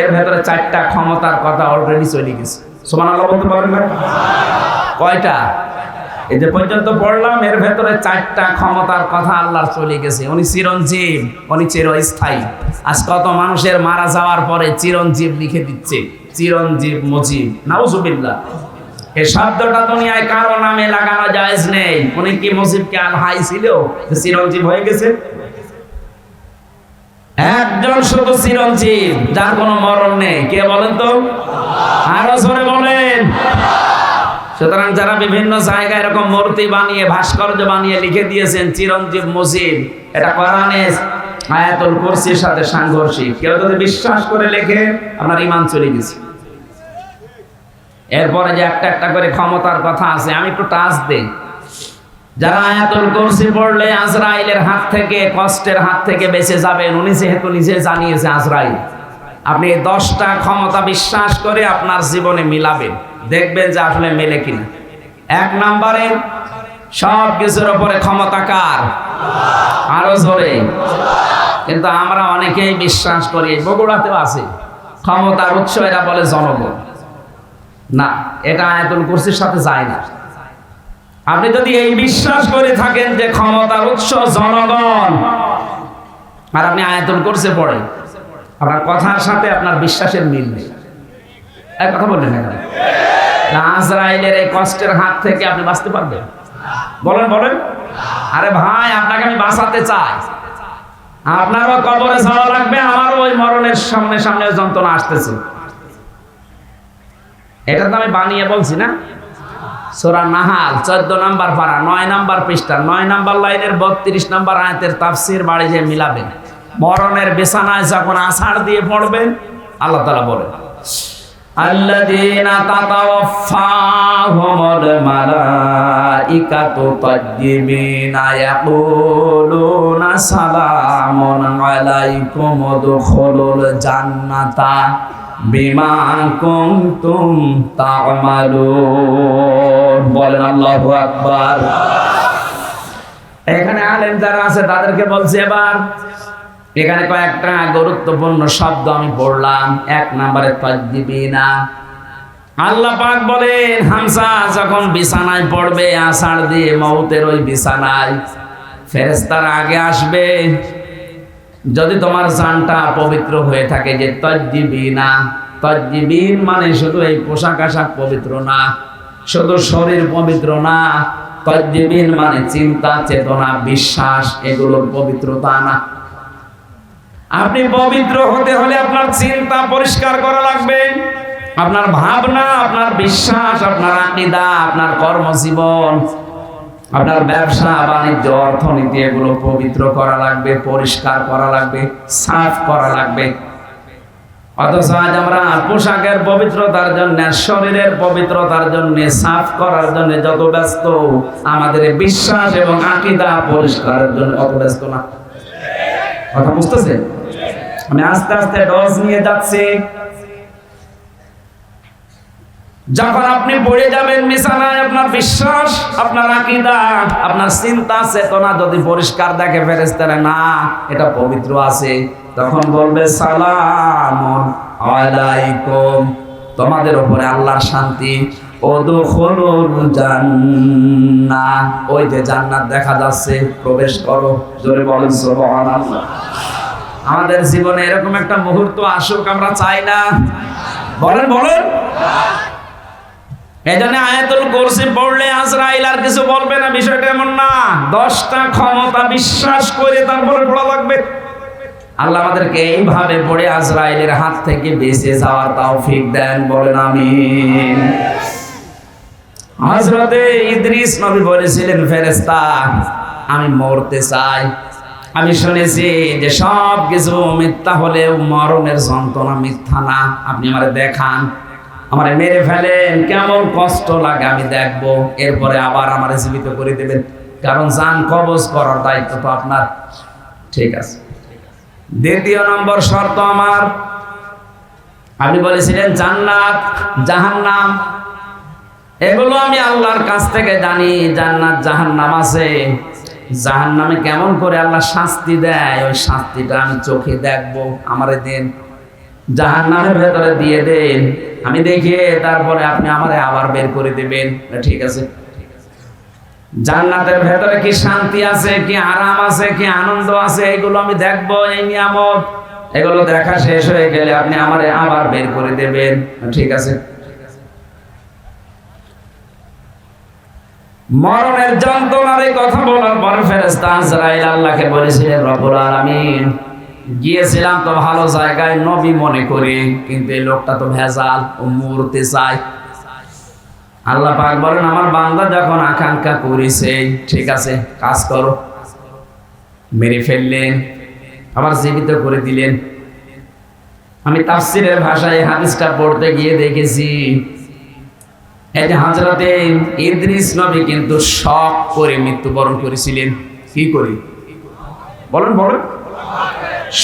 A: এর ভেতরে 4টা ক্ষমতার কথা অলরেডি চলে গেছে। সুবহানাল্লাহ বলতে পারবেন না? কয়টা? এই যে পর্যন্ত পড়লাম, এর ভেতরে 4টা ক্ষমতার কথা আল্লাহর চলে গেছে। উনি চিরঞ্জীব, উনি চিরস্থায়ী। আজ কত মানুষের মারা যাওয়ার পরে চিরঞ্জীব লিখে দিচ্ছে, চিরঞ্জীব মুজিব, নাউজুবিল্লাহ। এই শব্দটা দুনিয়ায় কারো নামে লাগানো জায়েজ নেই। উনি কি মুজিবকে আল হাই ছিল যে চিরঞ্জীব হয়ে গেছে? একজন শুধু চিরঞ্জীব, যার কোনো মরণ নেই। কে বলেন তো? আরো জোরে বলেন। সুতরাং যারা বিভিন্ন জায়গায় এরকম মূর্তি বানিয়ে, ভাস্কর্য বানিয়ে লিখে দিয়েছেন চিরঞ্জীব মুজিব, এটা কোরআনে আয়াতুল কুরসির সাথে সাংঘর্ষিক। কেউ যদি বিশ্বাস করে লেখে, আপনার ঈমান চলে গেছে। এরপরে যে একটা একটা করে ক্ষমতার কথা আছে, আমি একটু টাচ দেই। যারা আয়াতুল কুরসি পড়লে আজরাইলের হাত থেকে, কষ্টের হাত থেকে বেঁচে যাবেন, উনি যেহেতু নিজে জানিয়েছে আজরাইল, আপনি 10টা ক্ষমতা বিশ্বাস করে আপনার জীবনে মিলাবেন, দেখবেন যে আসলে মেলে কিনা। 1 নম্বরে সব কিছুর উপরে ক্ষমতা কার? আরো জোরে। কিন্তু আমরা অনেকেই বিশ্বাস করি, বগুড়াতেও আছে, ক্ষমতার উৎস এরা বলে জনগণ। না, এটা আয়াতুল কুরসির সাথে যায় না। আপনি যদি এই বিশ্বাস করে থাকেন যে ক্ষমতার উৎস জনগণ, আর আপনি আয়াতুল কুরসি পড়েন, আপনার কথার সাথে আপনার বিশ্বাসের মিল নেই। এক কথা বললেন না, আজরাইলের এই কষ্টের হাত থেকে আপনি বাঁচতে পারবেন? বলেন বলেন। আরে ভাই, আপনাকে আমি বাঁচাতে চাই। আপনারও কবরে যাওয়া লাগবে, আমারও ওই মরণের সামনে সামনে যন্ত্রণা আসতেছে। এটা তো আমি বানিয়ে বলছি না। সূরা নাহাল 14 নম্বর পারা 9 নম্বর পৃষ্ঠা 9 নম্বর লাইনের 32 নম্বর আয়াতের তাফসীর বাড়ি যে মিলাবেন, মরণের বিছানায় যখন আছাড় দিয়ে পড়বেন, আল্লাহ তাআলা বলেন, আল্লাযীনা তাতাওয়াফফাহুমুল মালাইকাতু তাজ্জিবিনা ইয়াকুলুনা সালামুন আলাইকুম উদখুলুল জান্নাতা বিমা কুনতুম তা'মালুন। বলেন আল্লাহু আকবার। এখানে আলেম যারা আছে তাদেরকে বলছি, এবার এখানে কয়েকটা গুরুত্বপূর্ণ শব্দ আমি পড়লাম। 1 নম্বরে তাজ্জিবিনা। আল্লাহ পাক বলেন, হামজা যখন বিছানায় পড়বে আছাড় দিয়ে, মউতের ওই বিছানায়, ফেরেশতারা আগে আসবে। যদি তোমার জানটা পবিত্র হয়ে থাকে, যে তাজ্জিবিনা, তাজ্জিবিন মানে শুধু এই পোশাক আশাক পবিত্র না, শুধু শরীর পবিত্র না, তাজ্জিবিন মানে চিন্তা, চেতনা, বিশ্বাস, এগুলোর পবিত্রতা না। আপনি পবিত্র হতে হলে আপনার চিন্তা পরিষ্কার করা লাগবে, আপনার ভাবনা, আপনার বিশ্বাস, আপনার আকীদা, আপনার কর্মজীবন, আপনার ব্যবসা বাণিজ্য, অর্থনীতি, এগুলো পবিত্র করা লাগবে, পরিষ্কার করা লাগবে, সাফ করা লাগবে। অথচ আজ আমরা পোশাকের পবিত্রতার জন্য, শরীরের পবিত্রতার জন্য, সাফ করার জন্য যত ব্যস্ত, আমাদের বিশ্বাস এবং আকীদা পরিষ্কারের জন্য অত ব্যস্ত না। কথা বুঝতেছে? আমি আস্তে আস্তে ডোজ নিয়ে যাচ্ছি। যখন আপনি পড়ে যাবেন বিছানায়, আপনার বিশ্বাস, আপনার আকীদা, আপনার চিন্তা চেতনা যদি পরিষ্কার দেখে ফেরেশতারা, না এটা পবিত্র আছে, তখন বলবে সালামুন আলাইকুম, তোমাদের উপরে আল্লাহর শান্তি, উদখুলুল জান্নাহ, ওই যে জান্নাত দেখা যাচ্ছে, প্রবেশ করো। জোরে বলেন সুবহানাল্লাহ। আমাদের জীবনে এরকম একটা মুহূর্ত আসুক, আমরা চাই না? বলেন বলেন। এই জন্য আয়াতুল কুরসি পড়লে আজরাইল আর কিছু বলবে না, বিষয়টা এমন না। 10টা ক্ষমতা বিশ্বাস করে তারপরে পড়া লাগবে। আল্লাহ আমাদেরকে এইভাবে পড়ে আজরাইলের হাত থেকে বেঁচে যাওয়ার তৌফিক দেন, বলেন আমিন। হযরতে ইদ্রিস নবী বলেছিলেন, ফেরেশতা, আমি মরতে চাই। আমি শুনেছি যে সব কিছু মিথ্যা হলেও মরণের যন্ত্রণা মিথ্যা না। আপনি আমারে দেখান, আমারে মেরে ফেলেন, কেমন কষ্ট লাগে আমি দেখব, এরপরে আবার আমারে জীবিত করে দেবেন, কারণ জান কবজ করার দায়িত্ব তো আপনার। ঠিক আছে। 2 নম্বর শর্ত আমার, আপনি বলেছিলেন জান্নাত জাহান্নাম, এগুলো আমি আল্লাহর কাছ থেকে জানি। জান্নাত জাহান্নাম আছে, জাহান্নামে কেমন করে আল্লাহ শাস্তি দেয়, ওই শাস্তিটা আমি চোখে দেখবো, আমারে দেন। জাহান্নামের ভেতরে দিয়ে দেন, আমি দেখে তারপরে আপনি আমারে আবার বের করে দেবেন। ঠিক আছে। জান্নাতের ভেতরে কি শান্তি আছে, কি আরাম আছে, কি আনন্দ আছে, এগুলো আমি দেখবো, এই নিয়ামত। এগুলো দেখা শেষ হয়ে গেলে আপনি আমারে আবার বের করে দেবেন। ঠিক আছে। মরণের যন্ত্রণার এই কথা বলার পর ফেরেশতা আজরাইল আল্লাহকে বলেছিলেন, রব্বুল আলামিন, গিয়েছিলাম তো ভালো জায়গায় নবী মনে করে, কিন্তু এই লোকটা তো ভেজাল, ও মরতে চায়। আল্লাহ পাক বলেন আমার বান্দা যখন আকাঙ্ক্ষা করেছে, ঠিক আছে কাজ করো। মেরে ফেললেন, আবার জীবিত করে দিলেন। আমি তাফসীরের ভাষায় হাদিসটা পড়তে গিয়ে দেখেছি, এই যে হযরতে ইদ্রিস নবী কিন্তু শক করে মৃত্যুবরণ করেছিলেন। কি করে বলেন বলেন?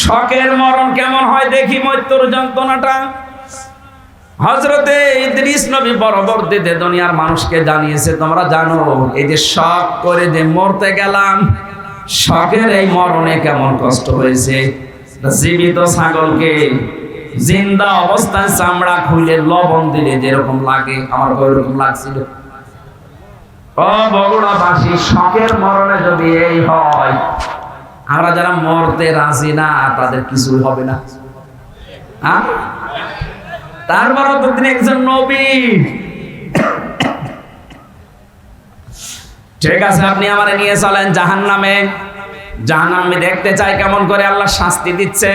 A: শকের মরণ কেমন হয় দেখি, মৃত্যুর যন্ত্রণাটা। হযরতে ইদ্রিস নবী পরবর্তীতে দুনিয়ার মানুষকে জানিয়েছে, তোমরা জানো এই যে শক করে যে মরতে গেলাম, শকের এই মরণে কেমন কষ্ট হয়েছে। জীবিত ছাগলকে জিন্দা অবস্থায় চামড়া খুলে লবণ দিলে যেরকম লাগে, আমার ওইরকম লাগছিল। ও বগুড়াবাসী, শকের মরণে যদি এই হয়, আমরা যারা মরতে রাজি না তাদের কিছুই হবে না। তারপরও তো তিনি একজন নবী। ঠিক আছে, আপনি আমারে নিয়ে চলেন জাহান্নামে। জাহান্নামে দেখতে চাই কেমন করে আল্লাহ শাস্তি দিচ্ছে,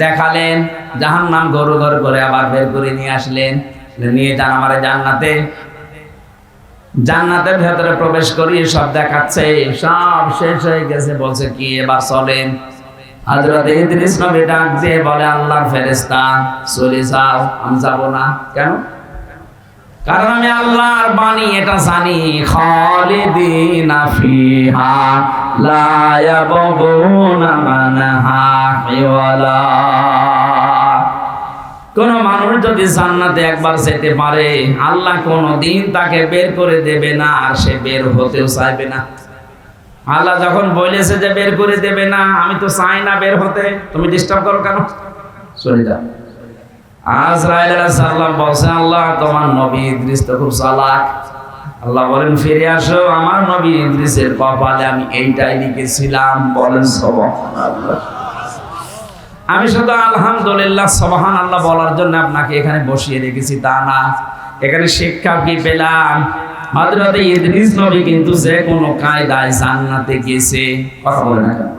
A: দেখালেন। জাহান্নাম গরু গরু করে আবার বের করে নিয়ে আসলেন, নিয়ে যান আমারে জান্নাতে। জান্নাতের ভেতরে প্রবেশ করি, সব দেখাচ্ছে, সব শেষ হয়ে গেছে। বলছে কি এবার চলেন। হযরত ইদ্রিস নবী ডাক দিয়ে বলে, আল্লাহর ফেরেশতা চলে যাও। আমি যাব না। কেন? কারণ আমি আল্লাহর বাণী এটা জানি, খালিদিনা ফিহা লা ইয়াবগুনা মানহা হিওয়ালা। কোন মানুষ যদি জান্নাতে একবার যেতে পারে, আল্লাহ কোনদিন তাকে বের করে দেবে না, আর সে বের হতেও চাইবে না। আল্লাহ যখন বলেছে যে বের করে দেবে না, আমি তো চাই না বের হতে, তুমি ডিস্টার্ব করো কেন? চলে যাও। আজরাইল আলাইহিস সালাম বলছেন, আল্লাহ তোমার নবী ইদ্রিস তো খুব চালাক। আল্লাহ বলেন ফিরে আসো, আমার নবী ইদ্রিসের কপালে আমি এইটাই লিখেছিলাম। বলেন সুবহানাল্লাহ। আমি শুধু আলহামদুলিল্লাহ সুবহানাল্লাহ বলার জন্য আপনাকে এখানে বসিয়ে রেখেছি তা না। এখানে শিক্ষা কি পেলাম? হযরত ইদ্রিস নবী কিন্তু যে কোনো কায়দায় জান্নাতে গেছে। কথা বলে না কেন?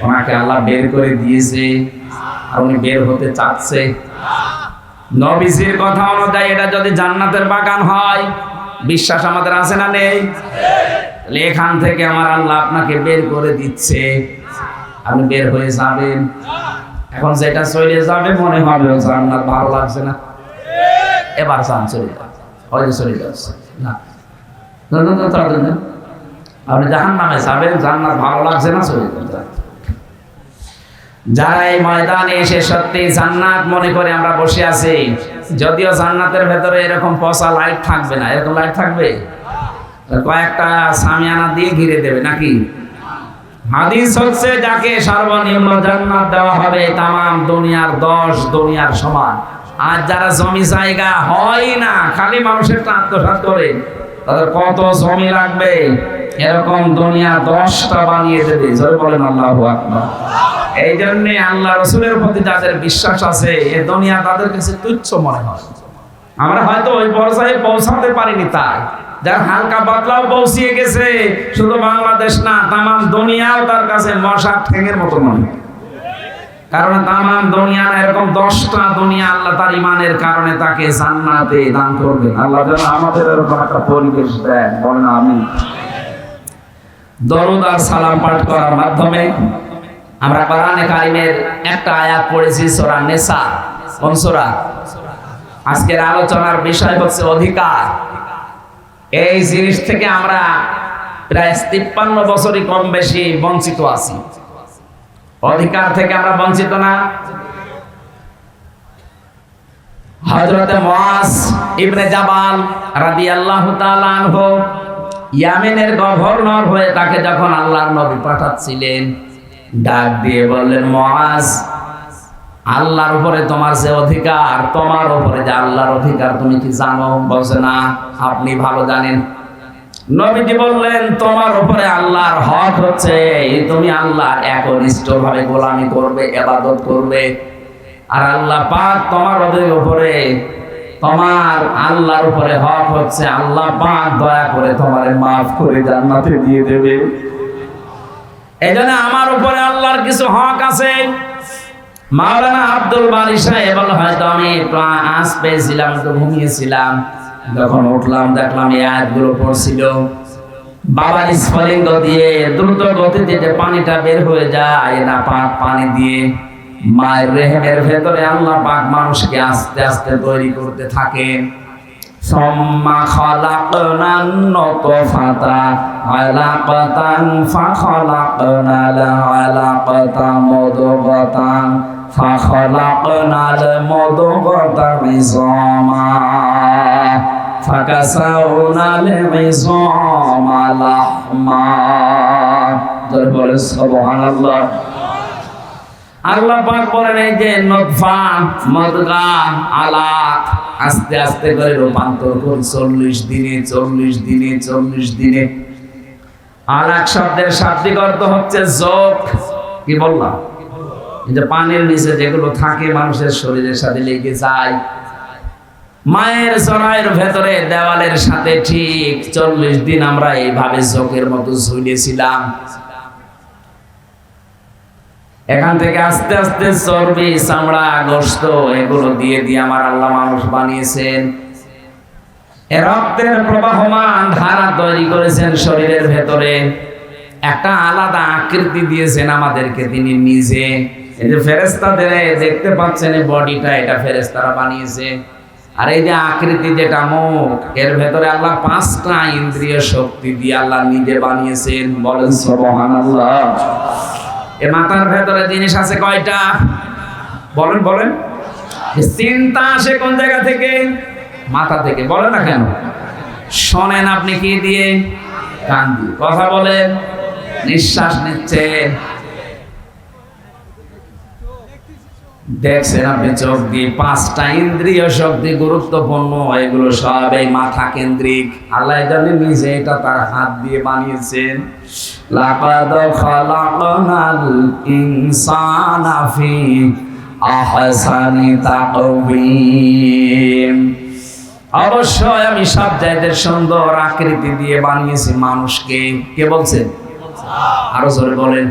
A: ওনাকে আল্লাহ বের করে দিয়েছে, আর উনি বের হতে চাচ্ছে। নবীজির কথা অনুযায়ী এটা যদি জান্নাতের বাগান হয়, বিশ্বাস আমাদের আছে না নেই? এখান থেকে আমার আল্লাহ আপনাকে বের করে দিচ্ছে, আপনি বের হয়ে যাবেন। এখন যেটা চলে যাবে মনে হবে জান্নাত ভালো লাগছে না, এবার চান চলে যাবে, হয়তো চলে যাচ্ছে না। আপনি জাহান্নামে যাবেন, জান্নাত ভালো লাগছে না, চলে যাবেন। যারা এই ময়দানে এসে সত্যি জান্নাত মনে করে আমরা বসে আছি, যদিও জান্নাতের ভেতরে এরকম পচা লাইট থাকবে না, এরকম লাইট থাকবে, কয়েকটা সামিয়ানা দিয়ে ঘিরে দেবে নাকি? হাদিস হচ্ছে যাকে সর্বনিম্ন জান্নাত দেওয়া হবে তামাম দুনিয়ার 10 দুনিয়ার সমান। আর যারা জমি জায়গা হয় না, খালি মানুষের আত্মসাৎ করে, তাদের কত জমি লাগবে, এরকম দুনিয়া 10টা বানিয়ে দেবে। জোরে বলেন আল্লাহু আকবার। এই জন্য আল্লাহ রাসূলের প্রতি যাদের বিশ্বাস আছে, এই দুনিয়া তাদের কাছে তুচ্ছ মনে হয়। আমরা হয়তো ওই পর্যায়ে পৌঁছাতে পারিনি, তাই যার হালকা পাতলাও পৌঁছিয়ে গেছে, শুধু বাংলাদেশ না তামাম দুনিয়াও তার কাছে মশার ঠ্যাঙের মতো মনে। কারণ তামাম দুনিয়া এরকম 10টা দুনিয়া আল্লাহ তার ইমানের কারণে তাকে জান্নাতে দান করবেন। আল্লাহ যেন আমাদের এরকম একটা পরিবেশ দেন, বলেন আমিন। দরুদ আর সালাম পাঠ করার মাধ্যমে আমরা কোরআনে কারিমের একটা আয়াত পড়েছি, সূরা নিসা। কোন সূরা? আজকের আলোচনার বিষয় হচ্ছে অধিকার। এই জিনিস থেকে আমরা প্রায় 53 বছরই কম বেশি বঞ্চিত আছি। অধিকার থেকে আমরা বঞ্চিত না? হযরত মুআজ ইবনে জাবাল রাদিয়াল্লাহু তাআলা আনহু ইয়ামেনের গভর্নর হয়ে তাকে যখন আল্লাহর নবী পাঠাচ্ছিলেন, ডাক দিয়ে বললেন, মুআজ, আল্লাহর উপরে তোমার যে অধিকার, তোমার উপরে যে আল্লাহর অধিকার তুমি কি জানো? বলছে না। আপনি ভালো জানেন। নবীজি বললেন, তোমার উপরে আল্লাহর হক হচ্ছে তুমি আল্লাহর একনিষ্ঠভাবে গোলামি করবে, ইবাদত করবে। আর আল্লাহ পাক তোমার উপরে, তোমার আল্লাহর উপরে হক হচ্ছে আল্লাহ পাক দয়া করে তোমারে মাফ করে জান্নাতে দিয়ে দেবে। এজন্য আমার উপরে আল্লাহর কিছু হক আছে, মাওলানা আব্দুল বারী সাহেব বলে, হয়তো আমি একটু আঁচ পেয়েছিলাম, একটু ঘুমিয়েছিলাম, যখন উঠলাম দেখলাম এই আয়াতগুলো পড়ছিল। বাবার স্ফলিঙ্গ দিয়ে দ্রুত গতিতে যে পানিটা বের হয়ে যায়, না পাক পানি দিয়ে মায়ের রেহেমের ভেতরে আল্লাহ পাক মানুষকে আস্তে আস্তে তৈরি করতে থাকেন। সুম্মা খালাকনান নুতফাতা আলাকাতান ফাখালাকনাল আলাকাতা মুদগাতান ফাখালাকনাল মুদগাতা ইযামা ফাকাসাউনাল ইযামা লাহমা। জোরে বলে সুবহানাল্লাহ। আল্লাহ পাক বলেন, এই যে নতফা, মুদগা, আলাক আস্তে আস্তে করে রূপান্তর করে 40 দিনে 40 দিনে 40 দিনে। আলাক শব্দের শাব্দিক অর্থ হচ্ছে যোগ। কি বললাম? এই যে পানির নিচে যেগুলো থাকে মানুষের শরীরের সাথে লেগে যায়, মায়ের জরায়ুর ভেতরে দেওয়ালের সাথে ঠিক 40 দিন আমরা এইভাবে যোগের মতো ঝুলেছিলাম। এখান থেকে আস্তে আস্তে চর্বি, চামড়া, গোশত এগুলো দিয়ে দিয়ে আমার আল্লাহ মানুষ বানিয়েছেন। রক্তের প্রবাহমান ধারা তৈরি করেছেন শরীরের ভেতরে, একটা আলাদা আকৃতি দিয়েছেন আমাদেরকে তিনি নিজে। এই যে ফেরেশতাদের দেখতে পাচ্ছেন এই বডিটা, এটা ফেরেশতারা বানিয়েছে। আর এই যে আকৃতি যেটা মুখ, এর ভেতরে আল্লাহ 5টা ইন্দ্রিয় শক্তি দিয়ে আল্লাহ নিজে বানিয়েছেন। বলেন সুবহানাল্লাহ। এ মাথার ভেতরে জিনিস আছে কয়টা? বলেন বলেন। চিন্তা আসে কোন জায়গা থেকে? মাথা থেকে। বলেন না কেন? শোনেন আপনি কি দিয়ে? কান দিয়ে। কথা বলেন, নিঃশ্বাস নিচ্ছেন, দেখছেন আপনি চোখ দিয়ে। 5টা ইন্দ্রিয় শক্তি গুরুত্বপূর্ণ, এগুলো সব এই মাথা কেন্দ্রিক। আল্লাহ জানেন নিজে এটা তার হাত দিয়ে বানিয়েছেন। লাকাদ খালাকনাল ইনসানা ফি আহসানি তাকওয়িম। অবশ্যই আমি সব জায়গায় সুন্দর আকৃতি দিয়ে বানিয়েছি মানুষকে। কে বলছেন? আরো জোরে বলেন।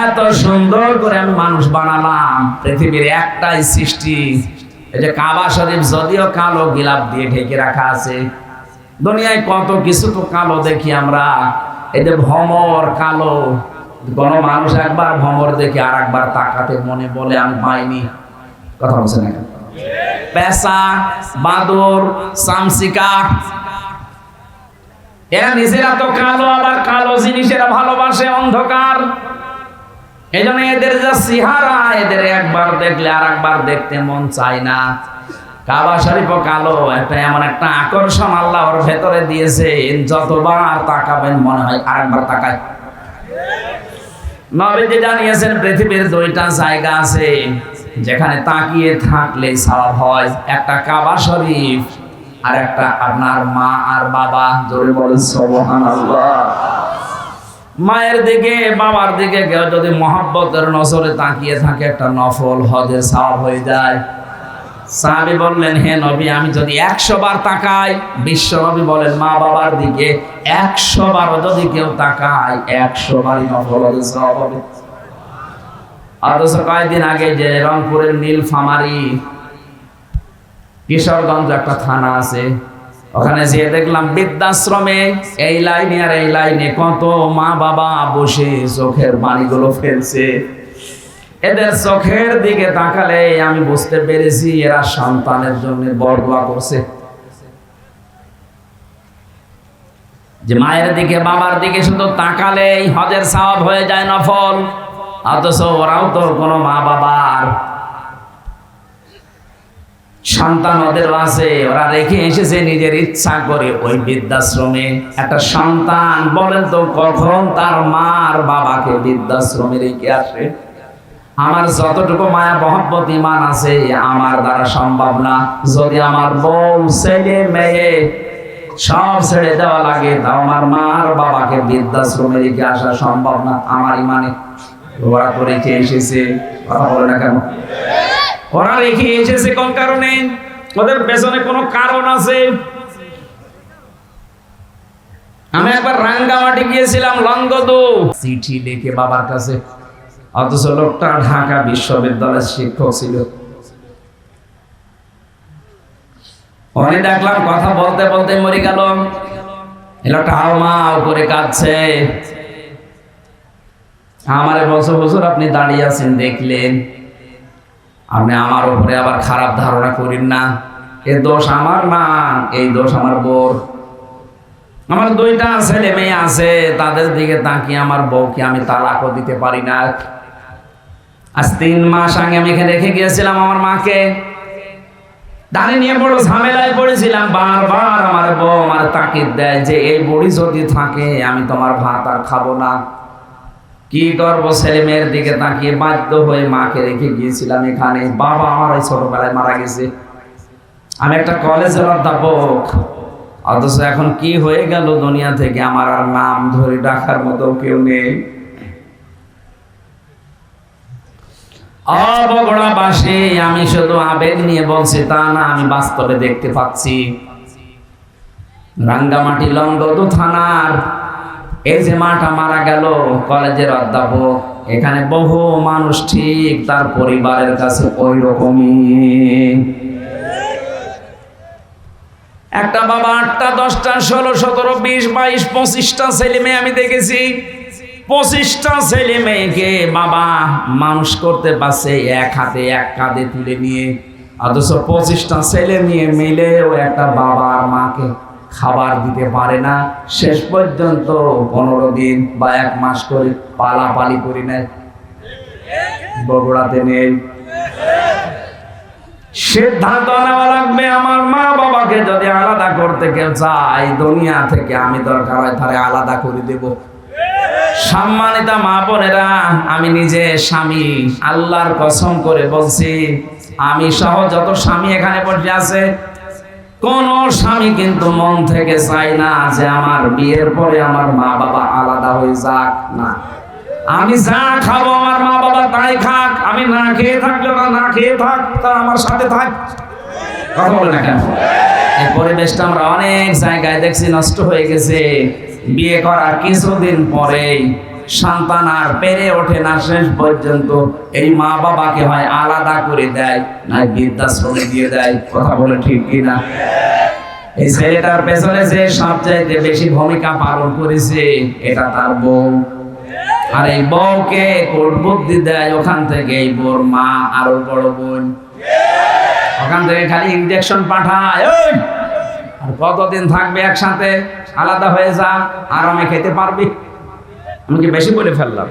A: এত সুন্দর করে আমি মানুষ বানালাম। পৃথিবীর একটাই সৃষ্টি, এই যে কাবা শরীফ, যদিও কালো গিলাপ দিয়ে ঢেকে রাখা আছে। দুনিয়ায় কত কিছু তো কালো দেখি আমরা। এই যে ভমর কালো, কোন মানুষ একবার ভমর দেখে আর একবার তাকাতে মনে বলে আমি পাইনি। কথা বলছেন না? পেঁচা, বাদুর, চামচিকা, এরা নিজেরা তো কালো, আবার কালো জিনিসেরা ভালোবাসে, অন্ধকার। এই জন্য এদের যা চেহারা, এদের একবার দেখলে আর একবার দেখতে মন চায় না। কাবা শরীফও কালো, একটা এমন একটা আকর্ষণ আল্লাহ ওর ভেতরে দিয়েছে, যতবার তাকাবেন মনে হয় আর একবার তাকায়। নবীজি জানিয়েছেন পৃথিবীর 2টা জায়গা আছে যেখানে তাকিয়ে থাকলে সওয়াব হয়। একটা কাবা শরীফ, আর একটা আপনার মা আর বাবা। জোরে বলেন সুবহানাল্লাহ। মায়ের দিকে, বাবার দিকে কেউ যদি মহব্বতের নজরে তাকিয়ে থাকে, একটা নফল হজের সওয়াব হয়ে যায়। সাহাবী বললেন, হে নবী, আমি যদি 100 বার তাকাই, বিশ্ব নবী বলেন মা বাবার দিকে 100 বারও যদি কেউ তাকায়, 100 বারই নফল হজের সওয়াব হবে। অথচ কয়েকদিন আগে যে রংপুরের নীলফামারী, কিশোরগঞ্জ একটা থানা আছে, ওখানে যেয়ে দেখলাম বৃদ্ধাশ্রমে এই লাইনে আর এই লাইনে কত মা বাবা বসে চোখের পানিগুলো ফেলছে। এদের চোখের দিকে তাকালে আমি বুঝতে পেরেছি এরা সন্তানের জন্য বরদোয়া করছে। যে মায়ের দিকে, বাবার দিকে শুধু তাকালেই হজের সওয়াব হয়ে যায়, নফল। অথচ ওরাও তো কোনো মা বাবার সন্তান ওদেরও আছে, ওরা রেখে এসেছে নিজের ইচ্ছা করে ওই বৃদ্ধাশ্রমে। একটা সন্তান বলেন তো কখন তার মার বাবাকে বৃদ্ধাশ্রমে রেখে আসে? আমার যতটুকু মায়া মহব্বত ঈমান আছে আমার দ্বারা সম্ভব না। যদি আমার বউ, ছেলে, মেয়ে সব ছেড়ে দেওয়া লাগে, তাও আমার মার বাবাকে বৃদ্ধাশ্রমে রেখে আসা সম্ভব না আমার ঈমানে। ওরা তো রেখে এসেছে। কথা বলে না কেন? ওরা রেখে এসেছে কোন কারণে? ওদের পেছনে কোনো কারণ আছে। আমি একবার রাঙ্গামাটি গিয়েছিলাম, লঙ্গদু, চিঠি লিখে বাবার কাছে অথচ লোকটা ঢাকা বিশ্ববিদ্যালয়ের শিক্ষক ছিল। উনি দেখলাম কথা বলতে বলতে মরে গেল। লোকটা হাউমাউ করে কাঁদছে। আমারে বছর বছর আপনি দাঁড়িয়ে আছেন দেখলেন, আপনি আমার উপরে আবার খারাপ ধারণা করেন না। এ দোষ আমার না, এই দোষ আমার বোর। আমার 2টা ছেলে মেয়ে আছে, তাদের দিকে তাকিয়ে আমার বউকে আমি তালাকও দিতে পারি না। আজ 3 মাস আগে আমি এখানে রেখে গিয়েছিলাম আমার মাকে। দাঁড়িয়ে নিয়ে বড় ঝামেলায় পড়েছিলাম। বারবার আমার বউ আমার তাকিদ দেয় যে এই বুড়ি যদি থাকে আমি তোমার ভাত আর খাবো না। কি করবো, ছেলে মেয়ের দিকে তাকিয়ে বাধ্য হয়ে মাকে রেখে গিয়েছিলাম এখানে। বাবা আমার ওই ছোটবেলায় মারা গেছে। আমি একটা কলেজের অধ্যাপক, অথচ এখন কি হয়ে গেল দুনিয়া থেকে আমার আর নাম ধরে ডাকার মতো কেউ নেই। বগুড়াবাসী, আমি শুধু আবেগ নিয়ে বলছি তা না, আমি বাস্তবে দেখতে পাচ্ছি। রাঙ্গামাটি লংগদু থানার এই যে মাটা মারা গেল, কলেজের অধ্যাপক, এখানে বহু মানুষ ঠিক তার পরিবারের কাছে ওই রকমই। একটা বাবা 8টা 10টা 16 17 20 22 25টা ছেলে মেয়ে আমি দেখেছি। 25টা ছেলে মেয়েকে বাবা মানুষ করতে পারছে এক হাতে এক কাঁধে তুলে নিয়ে, অথচ 25টা ছেলে মেয়ে মিলেও একটা বাবা আর মাকে খাবার দিতে পারে না। শেষ পর্যন্ত 15 দিন বা 1 মাস করে পালাপালি করে নেয়। বগুড়াতে নেই। সিদ্ধান্ত নেওয়া লাগবে, আমার মা বাবাকে যদি আলাদা করতে কেউ চায় দুনিয়া থেকে, আমি দরকার হয় তারে আলাদা করে দেব। সম্মানিতা মা বোনেরা, আমি নিজে স্বামী, আল্লাহর কসম করে বলছি, আমি সহ যত স্বামী এখানে বসে আছে, কোন স্বামী কিন্তু মন থেকে চায় না যে আমার বিয়ের পরে আমার মা বাবা আলাদা হয়ে যাক। না, আমি যা খাবো আমার মা বাবা তাই খাক। আমি না খেয়ে থাকলে না খেয়ে থাক, তা আমার সাথে থাক। কথা বলে না কেন? এই পরিবেশটা আমরা অনেক জায়গায় দেখছি নষ্ট হয়ে গেছে। বিয়ে করার কিছুদিন পরেই সন্তান আর পেরে ওঠে না, শেষ পর্যন্ত এই মা বাবাকে হয় আলাদা করে দেয়, না বৃদ্ধাশ্রমে দিয়ে দেয়। কথা বলে ঠিক কিনা? এই ছেলেটার পেছনে যে সবচাইতে বেশি ভূমিকা পালন করেছে এটা তার বউ। আর এই বউকে কোট বুদ্ধি দেয় ওখান থেকে এই বউর মা আরো বড় বোন। ওখান থেকে খালি ইনজেকশন পাঠায়, আর কতদিন থাকবে একসাথে, আলাদা হয়ে যা, আরামে খেতে পারবি। আমি কি বেশি বলে ফেললাম?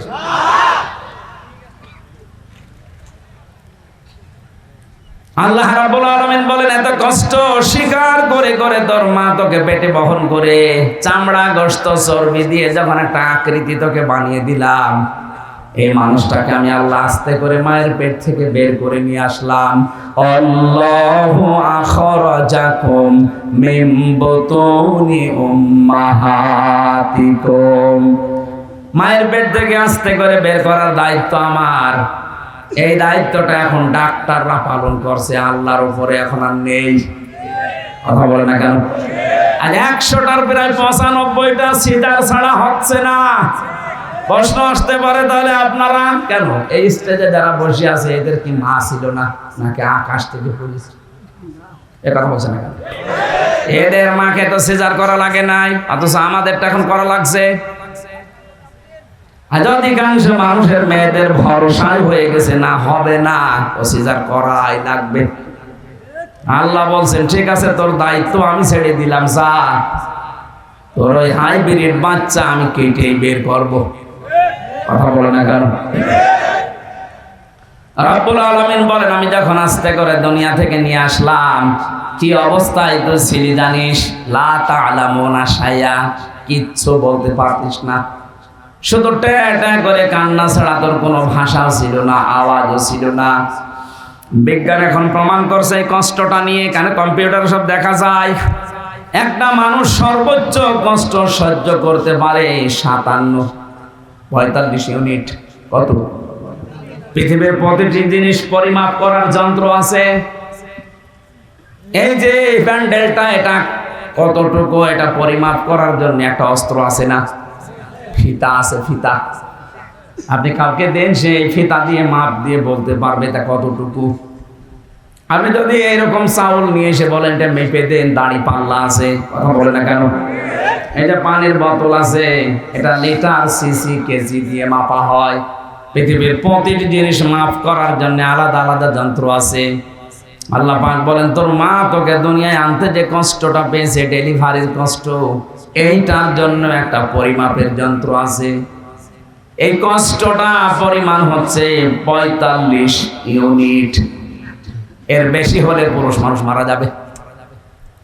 A: আল্লাহ রাব্বুল আলামিন বলেন, এত কষ্ট স্বীকার করে করে তোর মা তোকে পেটে বহন করে চামড়া গোশত চর্বি দিয়ে যখন একটা আকৃতি তোকে বানিয়ে দিলাম, এই মানুষটাকে আমি আল্লাহ আস্তে করে মায়ের পেট থেকে বের করে নিয়ে আসলাম। আল্লাহু আখরাজাকুম মিন বুতুনি উম্মাহাতিকুম, মায়ের পেট থেকে আস্তে করে বের করার দায়িত্ব আমার। এই দায়িত্বটা এখন ডাক্তাররা পালন করছে, আল্লাহর উপরে এখন আর নেই। কথা বলে না কেন? আজ 100টার প্রায় 95টা সিজার ছাড়া হচ্ছে না। প্রশ্ন আসতে পারে, তাহলে আপনারা কেন এই স্টেজে যারা বসে আছে এদের কি মা ছিল না, নাকি আকাশ থেকে পড়েছে? এ কথা বলছে না কেন? এদের মাকে তো সিজার করা লাগে নাই, অথচ আমাদেরটা এখন করা লাগছে। আজ অধিকাংশ মানুষের মেয়েদের ভরসায় হয়ে গেছে, না হবে না, ও সিজার করাই লাগবে। আল্লাহ বলছেন, ঠিক আছে তোর দায়িত্ব আমি ছেড়ে দিলাম, যা তোর ওই হাইব্রিড বাচ্চা আমি কেটে বের করব। কথা বলে না কেন? রাব্বুল আলামিন বলেন, আমি যখন আস্তে করে দুনিয়া থেকে নিয়ে আসলাম, কি অবস্থায় তো ছিলি জানিস? লা তা'লামুনা শাইআ, কিচ্ছু বলতে পারতিস না, শুধু ট্যাঁ করে কান্না ছাড়া তোর কোনো ভাষাও ছিল না, আওয়াজও ছিল না। বিজ্ঞান এখন প্রমাণ করছে এই কষ্টটা নিয়ে, কেন কম্পিউটার সব দেখা যায়। একটা মানুষ সর্বোচ্চ কষ্ট সহ্য করতে পারে 45 ইউনিট। কত? পৃথিবীর প্রতিটি জিনিস পরিমাপ করার যন্ত্র আছে। এই যে প্যান্ডেলটা, এটা কতটুকু, এটা পরিমাপ করার জন্য একটা অস্ত্র আছে না, ফিতা আছে, ফিতা। আপনি কাউকে দেন, সে ফিতা দিয়ে মাপ দিয়ে বলতে পারবে তা কতটুকু। আপনি যদি এরকম চাউল নিয়ে এসে বলেন এটা মেপে দেন, দাড়ি পাল্লা আছে, কথা বলে না কেন? এটা পানির বোতল আছে, এটা লিটার সিসি কেজি দিয়ে মাপা হয়। পৃথিবীর প্রতিটি জিনিস মাপ করার জন্য আলাদা আলাদা যন্ত্র আছে। আল্লাহ পাক বলেন তোর মা তোকে দুনিয়ায় আনতে যে কষ্টটা পেয়েছে, ডেলিভারির কষ্ট, এইটার জন্য একটা পরিমাপের যন্ত্র আছে। এই কষ্টটা পরিমাণ হচ্ছে 45 ইউনিট। এর বেশি হলে পুরুষ মানুষ মারা যাবে।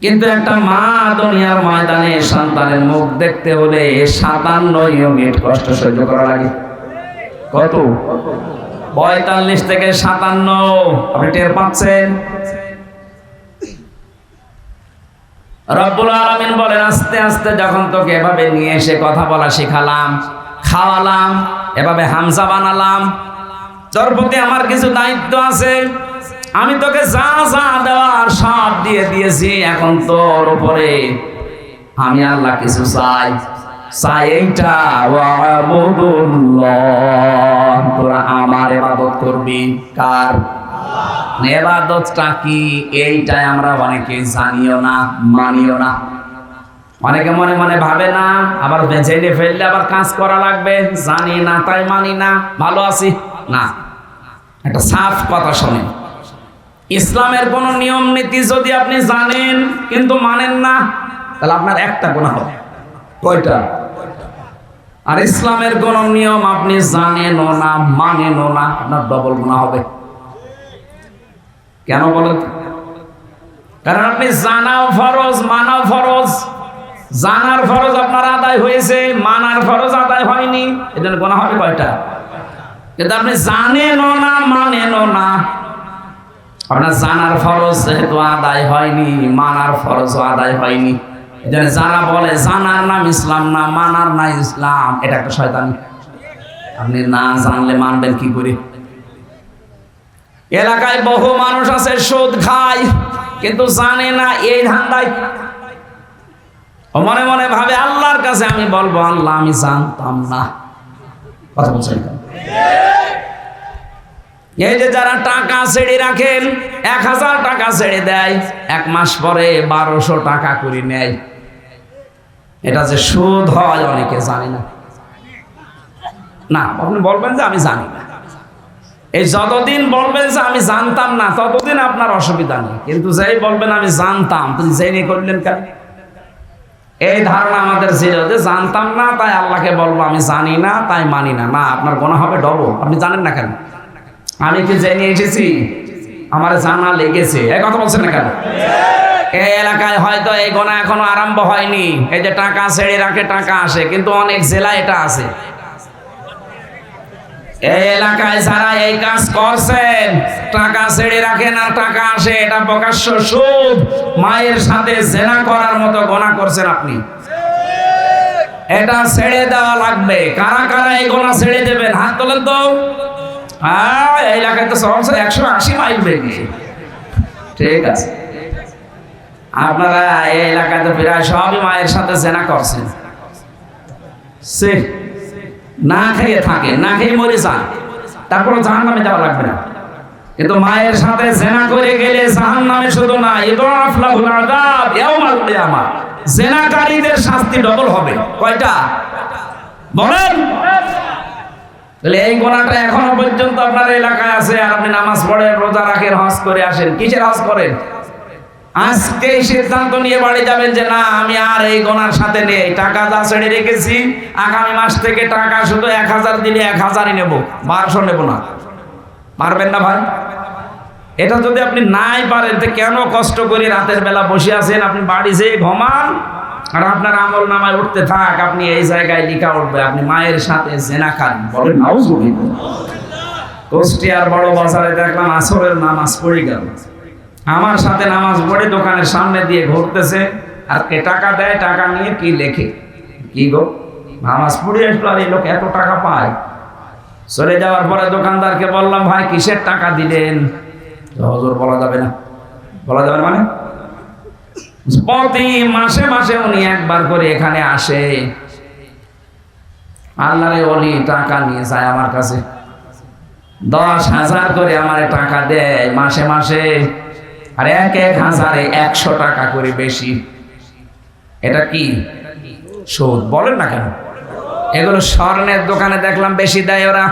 A: কিন্তু একটা মা দুনিয়ার ময়দানে সন্তানের মুখ দেখতে হলে 57 ইউনিট কষ্ট সহ্য করা লাগে। কত? 45 থেকে 57। আপনি টের পাচ্ছেন? রব্বুল আলামিন বলেন আস্তে আস্তে যখন তোকে এভাবে নিয়ে এসে কথা বলা শিখালাম, খাওয়ালাম, এভাবে হামজা বানালাম, তোর প্রতি আমার কিছু দায়িত্ব আছে। আমি তোকে যা যা দেওয়ার সব দিয়ে দিয়েছি। এখন তোর উপরে আমি আল্লাহ কিছু চাই, এইটা ওয়াবুদুল্লাহ, তোরা আমার ইবাদত করবি। কার ইবাদতটা কি? এইটাই আমরা অনেকে জানিও না, মানিও না। অনেকে মনে মনে ভাবে না, আবার জেনে ফেললে আবার কাজ করা লাগবে, জানি না তাই মানি না, ভালো আছি না। একটা সাফ কথা শোনেন, ইসলামের কোন নিয়ম নীতি যদি আপনি জানেন কিন্তু মানেন না, তাহলে আপনার একটা গুনাহ হবে। কয়টা? আর ইসলামের কোন নিয়ম আপনি জানেনও না, মানেনও না, আপনার ডবল গুনাহ হবে। কেন বলেন? কারণ আপনি জানাও ফরজ, মানাও ফরজ। জানার ফরজ আপনার আদায় হয়েছে, মানার ফরজ আদায় হয়নি, এজন্য গুনাহ হবে কয়টা? কিন্তু আপনি জানেনও না, মানেনও না। আপনার জানার ফরজ যেহেতু আদায় হয়নি, মানার ফরজও আদায় হয়নি। এজন্য যারা বলে জানার নাম ইসলাম না, মানার না ইসলাম, এটা একটা শয়তানি। আপনি না জানলে মানবেন কি করে? এলাকায় বহু মানুষ আছে সুদ খায় কিন্তু জানে না এই ধান্দায়। মনে মনে ভাবে আল্লাহর কাছে আমি বলবো আল্লাহ আমি জানতাম না। কথা বলছেন? এই যে যারা টাকা ছেড়ে রাখেন, 1000 টাকা ছেড়ে দেয়, 1 মাস পরে 1200 টাকা করে নেয়, এটা যে সুদ হয় অনেকে জানে না। না, আপনি বলবেন যে আমি জানি না। এই যতদিন বলবেন যে আমি জানতাম না ততদিন আপনার অসুবিধা নেই, কিন্তু যেই বলবেন আমি জানতাম, তুমি জেনে করলেন কেন? এই ধারণা আমাদের ছিল যে জানতাম না তাই আল্লাহকে বলবো আমি জানি না তাই মানি না। না, আপনার গুনাহ হবে ডবল। আপনি জানেন না কেন? আমি কি জেনে এসেছি? আমার জানা লেগেছে। এই কথা বলছেন না কেন? এই এলাকায় হয়তো এই গুনাহ এখনো আরম্ভ হয়নি। এই যে টাকা ছেড়ে রাখে টাকা আসে, কিন্তু অনেক জেলায় এটা আছে। এই এলাকায় যারা এই কাজ করছেন, টাকা ছেড়ে রাখেন আর টাকা আসে, এটা প্রকাশ্য সুদ। মায়ের সাথে জেনা করার মতো গুনাহ করছেন আপনি। এটা ছেড়ে দেওয়া লাগবে। কারা কারা এই গুনাহ ছেড়ে দেবেন? হাত তোলেন তো। এই এলাকায় তো সবসময় 180 মাইল বেগে। ঠিক আছে, আপনারা এই এলাকায় তো প্রায় সবই মায়ের সাথে জেনা করছেন। না খেয়ে থাকে, না খেয়ে মরে যান, তারপরে জাহান্নামে যাওয়া লাগবে না। কিন্তু মায়ের সাথে জেনা করে গেলে জাহান্নামে শুধু না, ইদাফ লাহুল আযাব ইয়াউমাল কিয়ামা, জেনাকারীদের শাস্তি ডবল হবে। কয়টা বলেন? তাহলে এই গুনাহটা এখনো পর্যন্ত আপনার এলাকায় আছে, আর আপনি নামাজ পড়েন, রোজা রাখেন, হজ করে আসেন। কিসের হজ করেন? আজকেই সিদ্ধান্ত নিয়ে বাড়ি যাবেন যে না আমি আর এই গুনার সাথে নেই, টাকা যা ছেড়ে রেখেছি আগামী মাস থেকে টাকা শুধু 1000 দিলে 1000ই নেব, 1200 নেব না। পারবেন না ভাই? এটা যদি আপনি নাই পারেন তো কেন কষ্ট করে রাতের বেলা বসে আছেন? আপনি বাড়ি যেয়ে ঘুমান আর আপনার আমল নামায় উঠতে থাক, আপনি এই জায়গায় লিখা উঠবে আপনি মায়ের সাথে জেনা খান। বলেন নাউজুবিল্লাহ। কুষ্টিয়ার বড় বাজারে দেখলাম আসরের নামাজ পড়ে গেল, আমার সাথে নামাজ পড়ে দোকানের সামনে দিয়ে ঘুরতেছে, আর কে টাকা দেয়, টাকা নিয়ে কি লেখে, কি গো নামাজ পড়ে আসলো আর এই লোক এত টাকা পায়। চলে যাওয়ার পরে দোকানদারকে বললাম ভাই কিসের টাকা দিলেন? হুজুর বলা যাবে না। বলা যাবে মানে? প্রতি মাসে মাসে উনি একবার করে এখানে আসে, আল্লাহর ওলি টাকা নিয়ে যায় আমার কাছে, 10,000 করে আমার টাকা দেয় মাসে মাসে, আর 1,000-এ 100 টাকা করে বেশি। এটা কি সুদ? বলেন না কেন? এগুলো স্বর্ণের দোকানে দেখলাম বেশি দেয় ওরা।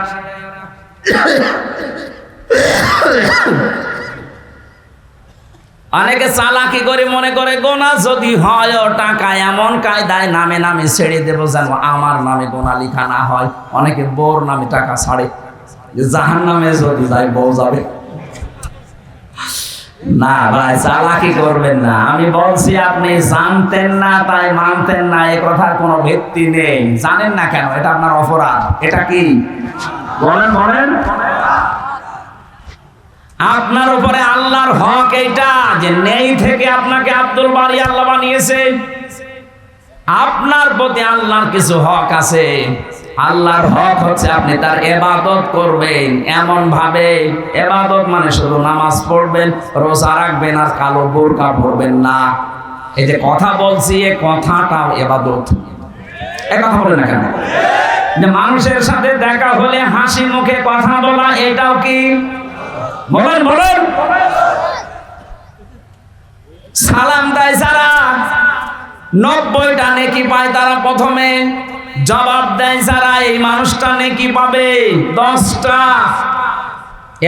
A: অনেকে চালাকি করে মনে করে গোনা যদি হয় ও টাকা এমন কায়দায় নামে নামে ছেড়ে দেবো যেন আমার নামে গোনা লিখা না হয়। অনেকে বউর নামে টাকা ছাড়ে, জাহান নামে যদি যায় বউ যাবে। না ভাই, চালাকি করবেন না। আমি বলছি আপনি জানতেন না তাই মানতেন না, এ কথার কোনো ভিত্তি নেই। জানেন না কেন? এটা আপনার অপরাধ। এটা কি বলেন বলেন? আপনার উপরে আল্লাহর হক এইটা যে নেই থেকে আপনাকে আব্দুল বারী আল্লাহ বানিয়েছে। আপনার প্রতি আল্লাহর কিছু হক আছে। আল্লাহর হক হচ্ছে আপনি তার ইবাদত করবেন এমন ভাবে, ইবাদত মানে শুধু নামাজ পড়বেন, রোজা রাখবেন আর কালো বোরকা পরবেন না। এই যে কথা বলছি, এই কথাটাও ইবাদত। এই কথা বলেন না কেন? যে মানুষের সাথে দেখা হলে হাসি মুখে কথা বলা, এটাও কি? বলেন বলেন। সালাম দেয় যারা, 90টা নেকি পায় তারা প্রথমে। জবাব দেয় যারা, এই মানুষটা নেকি পাবে 10টা।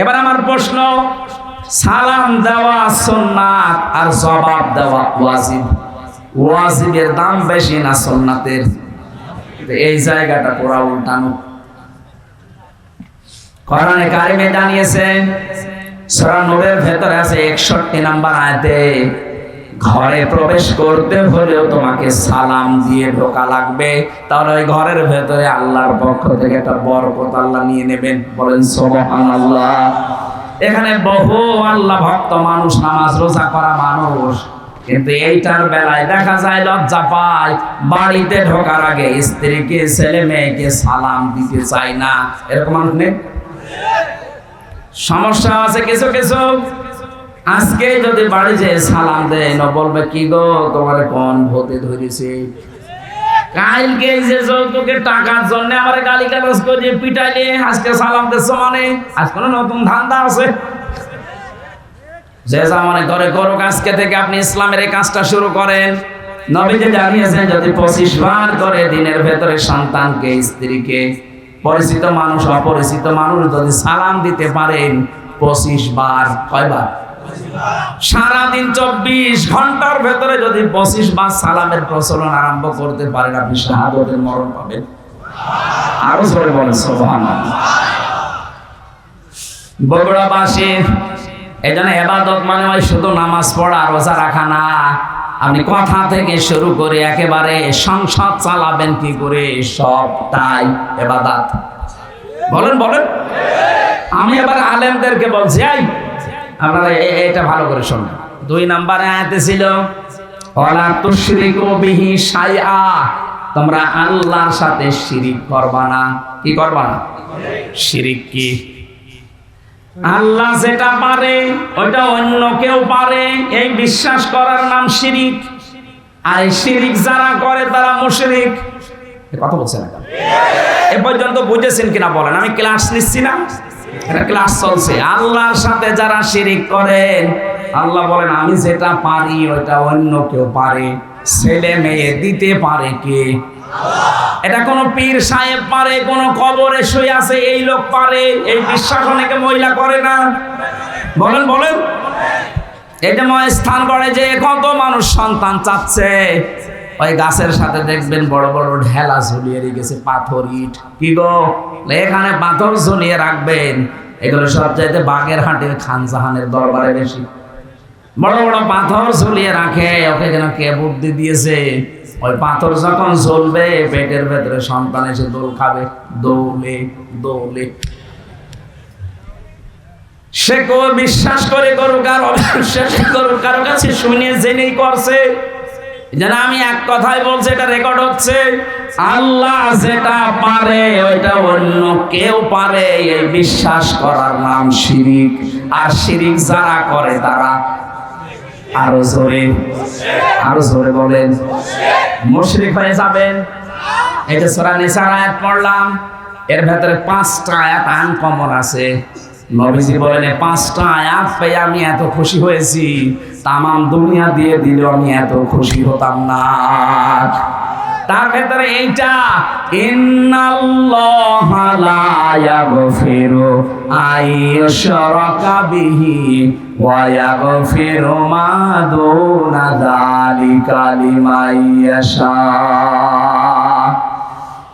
A: এবার আমার প্রশ্ন, সালাম দেওয়া সুন্নাত আর জবাব দেওয়া ওয়াজিব, ওয়াজিবের দাম বেশি না সুন্নাতের? এই জায়গাটা পুরা উল্টানো। কোরআনে কারিমে জানিয়েছেন, সূরা নূরের ভেতরে আছে 61 নম্বর আয়াতে, ঘরে প্রবেশ করতে হলেও তোমাকে সালাম দিয়ে ঢোকা লাগবে, তাহলে ওই ঘরের ভেতরে আল্লাহর পক্ষ থেকে একটা বরকত আল্লাহ নিয়ে নেবেন। বলেন সুবহানাল্লাহ। এখানে বহু আল্লাহ ভক্ত মানুষ, নামাজ রোজা করা মানুষ, কিন্তু এইটার বেলায় দেখা যায় লজ্জা পায়, বাড়িতে ঢোকার আগে স্ত্রীকে ছেলে মেয়েকে সালাম দিতে চায় না। এরকম মানুষ নেই? সমস্যা আছে কিছু কিছু। আজকে যদি বাড়ি যেয়ে সালাম দেয় না, বলবে কি গো তোমার কোন ভূতে ধরেছে? কালকে যে যৌতুকের টাকার জন্য আমার গালি গালাজ করে পিটাইলে আজকে সালাম দিচ্ছ মানে আজ কোনো নতুন ধান্দা আছে? যে যা মনে করে করুক, আজকে থেকে আপনি ইসলামের এই কাজটা শুরু করেন। নবীজি জানিয়েছেন, যদি 25 বার করে দিনের ভেতরে সন্তানকে, স্ত্রীকে, পরিচিত মানুষ অপরিচিত মানুষ যদি সালাম দিতে পারেন 25 বার, কয়বার? সারাদিন 24 ঘন্টার ভেতরে যদি 25 বার সালামের প্রচলন আরম্ভ করতে পারেন, আপনি শাহাদাতের মরণ পাবেন। আরো জোরে বলেন সুবহানাল্লাহ। বগুড়াবাসী, এই জন্য ইবাদত মানে ওই শুধু নামাজ পড়া রোজা রাখা না। আপনি কথা থেকে শুরু করে একেবারে সংসার চালাবেন কি করে, সবটাই ইবাদত। বলেন বলেন। আমি এবার আলেমদেরকে বলছি, এই আপনারা এটা ভালো করে শুনুন। 2 নম্বরে আয়াতে ছিল, ওয়ালা তুশরিকু বিহি শাইআ, তোমরা আল্লাহর সাথে শিরিক করবা না। কি করবা না? শিরিক কি? আল্লাহ যেটা পারে ওইটা অন্য কেউ পারে, এই বিশ্বাস করার নাম শিরিক। আর শিরিক যারা করে তারা মুশরিক। কথা বলছেন না? এ পর্যন্ত বুঝেছেন কিনা বলেন? আমি ক্লাস নিচ্ছি না, এটা ক্লাস চলছে। আল্লাহর সাথে যারা শিরিক করেন, আল্লাহ বলেন আমি যেটা পারি ওইটা অন্য কেউ পারে। ছেলে মেয়ে দিতে পারে কে? এটা কোন পীর সাহেব পারে, কোন কবরে শুয়ে আছে এই লোক পারে, এই বিশ্বাস অনেকে মহিলা করে না। বলেন বলেন। এটা স্থান করে যে কত মানুষ সন্তান চাচ্ছে, ওই গাছের সাথে দেখবেন বড় বড় ঢেলা ঝুলিয়ে রেখেছে, পাথর ইট। কি গো, এখানে পাথর ঝুলিয়ে রাখবেন। এগুলো সব চাইতে বাগেরহাটের খান জাহানের দরবারে বেশি বড় বড় পাথর ঝুলিয়ে রাখে। ওকে যেন কে বুদ্ধি দিয়েছে, ওই পাথর যখন জ্বলবে পেটের ভেতরে সন্তান এসে দোল খাবে, দৌলে দৌলে। সে কেউ বিশ্বাস করে করুক আর অবিশ্বাস করুক, কারো কাছে শুনে জেনেই করছে। যেন আমি এক কথাই বলছি, এটা রেকর্ড হচ্ছে, আল্লাহ যেটা পারে ওইটা অন্য কেউ পারে, এই বিশ্বাস করার নাম শিরিক। আর শিরিক যারা করে তারা আরো জোরে বলেন মুশরিক হয়ে যাবেন। এই যে সূরা নিসার আয়াত পড়লাম, এর ভেতরে 5টা আয়াত আনকমন আছে। নবীজি বলেন, এই 5টা আয়াত পেয়ে আমি এত খুশি হয়েছি, তামাম দুনিয়া দিয়ে দিলেও আমি এত খুশি হতাম না। তার ভেতরে এইটা, ইন্নাল্লাহা লা ইয়াগফিরু আইয়ুশরাকা বিহি ওয়া ইয়াগফিরু মা দুনা যালিকা লিমান ইয়াশা।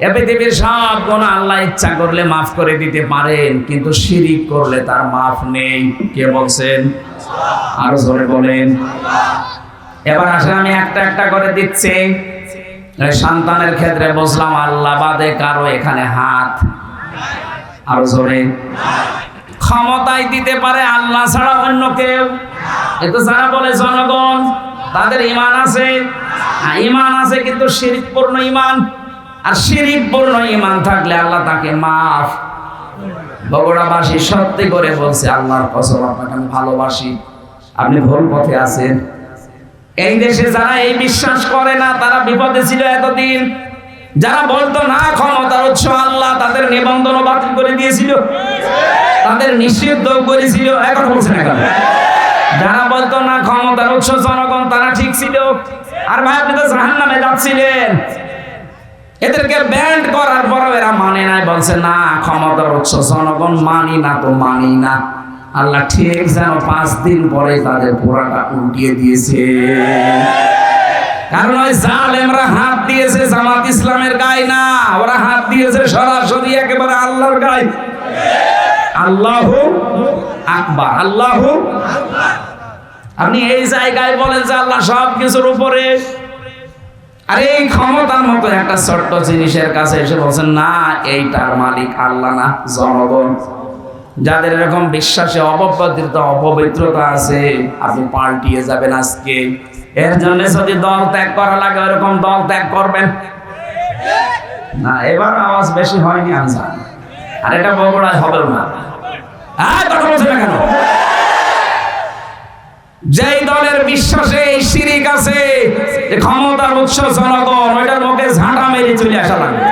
A: এ পৃথিবীর সব গুনাহ আল্লাহ ইচ্ছা করলে মাফ করে দিতে পারেন, কিন্তু শিরিক করলে তার মাফ নেই। কে বলছেন? আরো জোরে বলেন। এবার আসলে আমি একটা একটা করে দিচ্ছি। সন্তানের ক্ষেত্রে বুঝলাম আল্লাহ বাদে কারো এখানে হাত, আরো জোরে। ক্ষমতায় দিতে পারে আল্লাহ ছাড়া অন্য কেউ, কিন্তু যারা বলে জনগণ তাদের ঈমান আছে, ঈমান আছে কিন্তু শিরকপূর্ণ ঈমান। আর শিরকপূর্ণ ঈমান থাকলে আল্লাহ তাকে মাফ। বগুড়াবাসী সত্যি করে বলছে, আল্লাহর কসম আপনাকে আমি ভালোবাসি, আপনি ভুল পথে আছেন। এই দেশে যারা এই বিশ্বাস করে না তারা বিপদে ছিল এতদিন। যারা বলতো না ক্ষমতার উৎস আল্লাহ, তাদের নিবন্ধন বাতিল করে দিয়েছিল, তাদের নিষিদ্ধ করেছিল। এখন বলছে না কেন? যারা বলতো না ক্ষমতার উৎস জনগণ, তারা ঠিক ছিল। আর ভাই আপনি তো জাহান্নামে যাচ্ছিলেন। এদেরকে ব্যান্ড করার পরও এরা মানে নাই, বলছে না ক্ষমতার উৎস জনগণ, মানি না তো মানি না। আল্লাহ ঠিক যেন 5 দিন পরে তাদের পুরাটা উল্টিয়ে দিয়েছে। কারণ ওই জালেমরা হাত দিয়েছে জামাত ইসলামের গায়ে না, ওরা হাত দিয়েছে সরাসরি একেবারে আল্লাহর গায়ে। আল্লাহু আকবার, আল্লাহু আকবার। আপনি এই জায়গায় বলেন যে আল্লাহ সব কিছুর উপরে, আর এই ক্ষমতার মতো একটা ছোট্ট জিনিসের কাছে এসে বলছেন না এইটার মালিক আল্লাহ না জনগণ। যাদের এরকম বিশ্বাসে অপবিত্রতা আছে, আপনি পাল্টিয়ে যাবেন আজকে। এর জন্য যদি দল ত্যাগ করা লাগে ওরকম দল ত্যাগ করবেন না। এবার আওয়াজ বেশি হয়নি আমি জানি, আর এটা বগুড়ায় হবেও না। কথা বলছে না কেন? যেই দলের বিশ্বাসে এই শিরিক আছে, যে ক্ষমতার উৎস জনগণ, ওইটার মুখে ঝাঁটা মেরে চলে আসা লাগবে।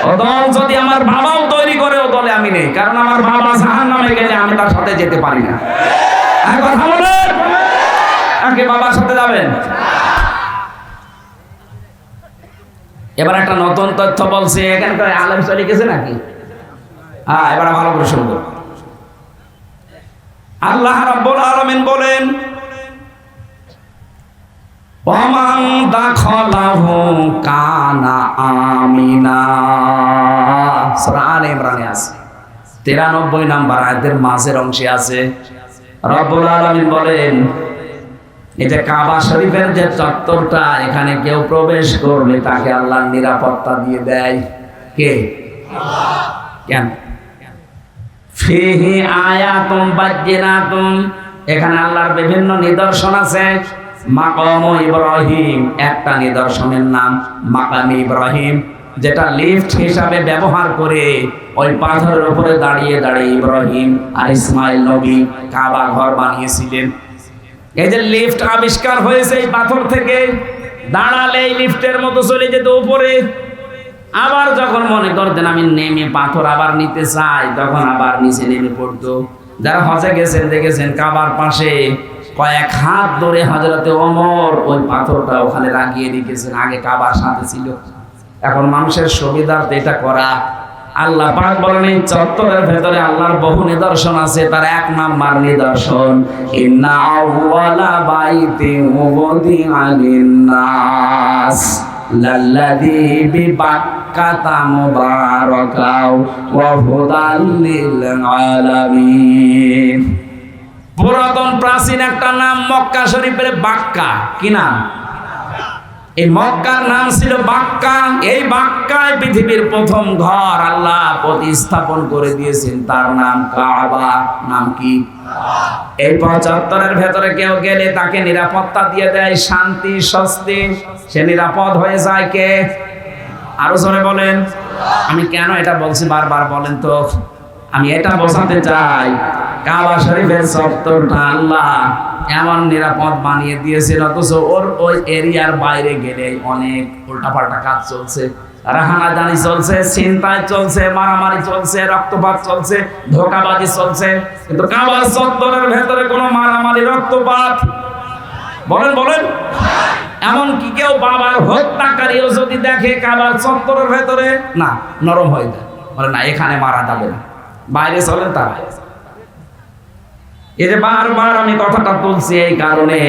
A: ও দল যদি আমার বাবাও তৈরি করে, ও দলে আমি নেই, কারণ আমার বাবা জাহান্নামে গেলে আমি তার সাথে যেতে পারি না। কথা বলেন, আগে বাবার সাথে যাবেন। এবার একটা নতুন তথ্য বলছে, এখানকার আলেম চলে গেছে নাকি? হ্যাঁ, এবার ভালো করে শুনবো। আল্লাহ রাব্বুল আলামিন বলেন, ওয়ামান দাখালাহু কানা আমিনা। সূরা আলে ইমরানে আছে, 93 নম্বর আয়াতের মাঝের অংশে আছে। রব্বুল আলামিন বলেন, এই যে কাবা শরীফের যে চত্বরটা, এখানে কেউ প্রবেশ করলে তাকে আল্লাহর নিরাপত্তা দিয়ে দেয়। কে? আল্লাহ। কেন? ফিহি আয়াতুম বাজ্জিনাতুম, এখানে আল্লাহর বিভিন্ন নিদর্শন আছে। মাকাম ইব্রাহিম, একটা নিদর্শনের নাম মাকাম ইব্রাহিম, যেটা লিফট হিসাবে ব্যবহার করে ওই পাথরের উপরে দাঁড়িয়ে দাঁড়িয়ে ইব্রাহিম আর ইসমাইল নবী কাবা ঘর বানিয়েছিলেন। এই যে লিফট আবিষ্কার হয়েছে এই পাথর থেকে, দাঁড়ালে এই লিফটের মতো চলে যেত উপরে। আবার যখন মনে করতেন আমি নেমে পাথর আবার নিতে চাই, তখন আবার নিচে নেমে পড়তো। যারা হজে গেছেন দেখেছেন, কাবার পাশে কয়েক হাত ধরে হযরতে ওমর ওই পাথরটা ওখানে রাখিয়ে রেখেছেন, আগে কাবার সাথে ছিল। এখন মানুষের সুবিধার্থে এটা করা। আল্লাহ পাক বলেন এই চত্বরের ভেতরে আল্লাহর বহু নিদর্শন আছে। তার 1 নাম্বার নিদর্শন, ইন্না আউওয়ালা বাইতিন উযিআ লিন-নাস লাল্লাযী বিবাক্কাতা মুবারাকাও ওয়া হুদাল লিল আলামিন। পুরাতন প্রাচীন একটা নাম মক্কা শরীফের বাক্কা। কি নাম? এই মক্কার নাম ছিল বাক্কা। এই বাক্কায় পৃথিবীর প্রথম ঘর আল্লাহ প্রতিস্থাপন করে দিয়েছেন, তার নাম কাবা। নাম কি? এই 75 ভেতরে কেউ গেলে তাকে নিরাপত্তা দিয়ে দেয়, শান্তি স্বস্তি, সে নিরাপদ হয়ে যায়। কে? আরো জোরে বলেন। আমি কেন এটা বলছি বারবার বলেন তো? আমি এটা বোঝাতে চাই কাবা শরীফের চত্বরটা আল্লাহ এমন নিরাপদ বানিয়ে দিয়েছেন, অথচ ওর ওই এরিয়ার বাইরে গেলে অনেক উল্টাপাল্টা কাজ চলছে, রাহানাদানি চলছে, ছিনতাই চলছে, মারামারি চলছে, রক্তপাত চলছে, ধোঁকাবাজি চলছে। কিন্তু কাবার চত্বরের ভেতরে কোনো মারামারি রক্তপাত বলেন বলেন এমনকি কেউ বাবার হত্যাকারীও যদি দেখে কাবার চত্বরের ভেতরে, না নরম হয়ে যায়, বলে না এখানে মারা যাবে না, বাইরে চলেন তারা। এই যে বারবার আমি কথাটা তুলছি এই কারণে,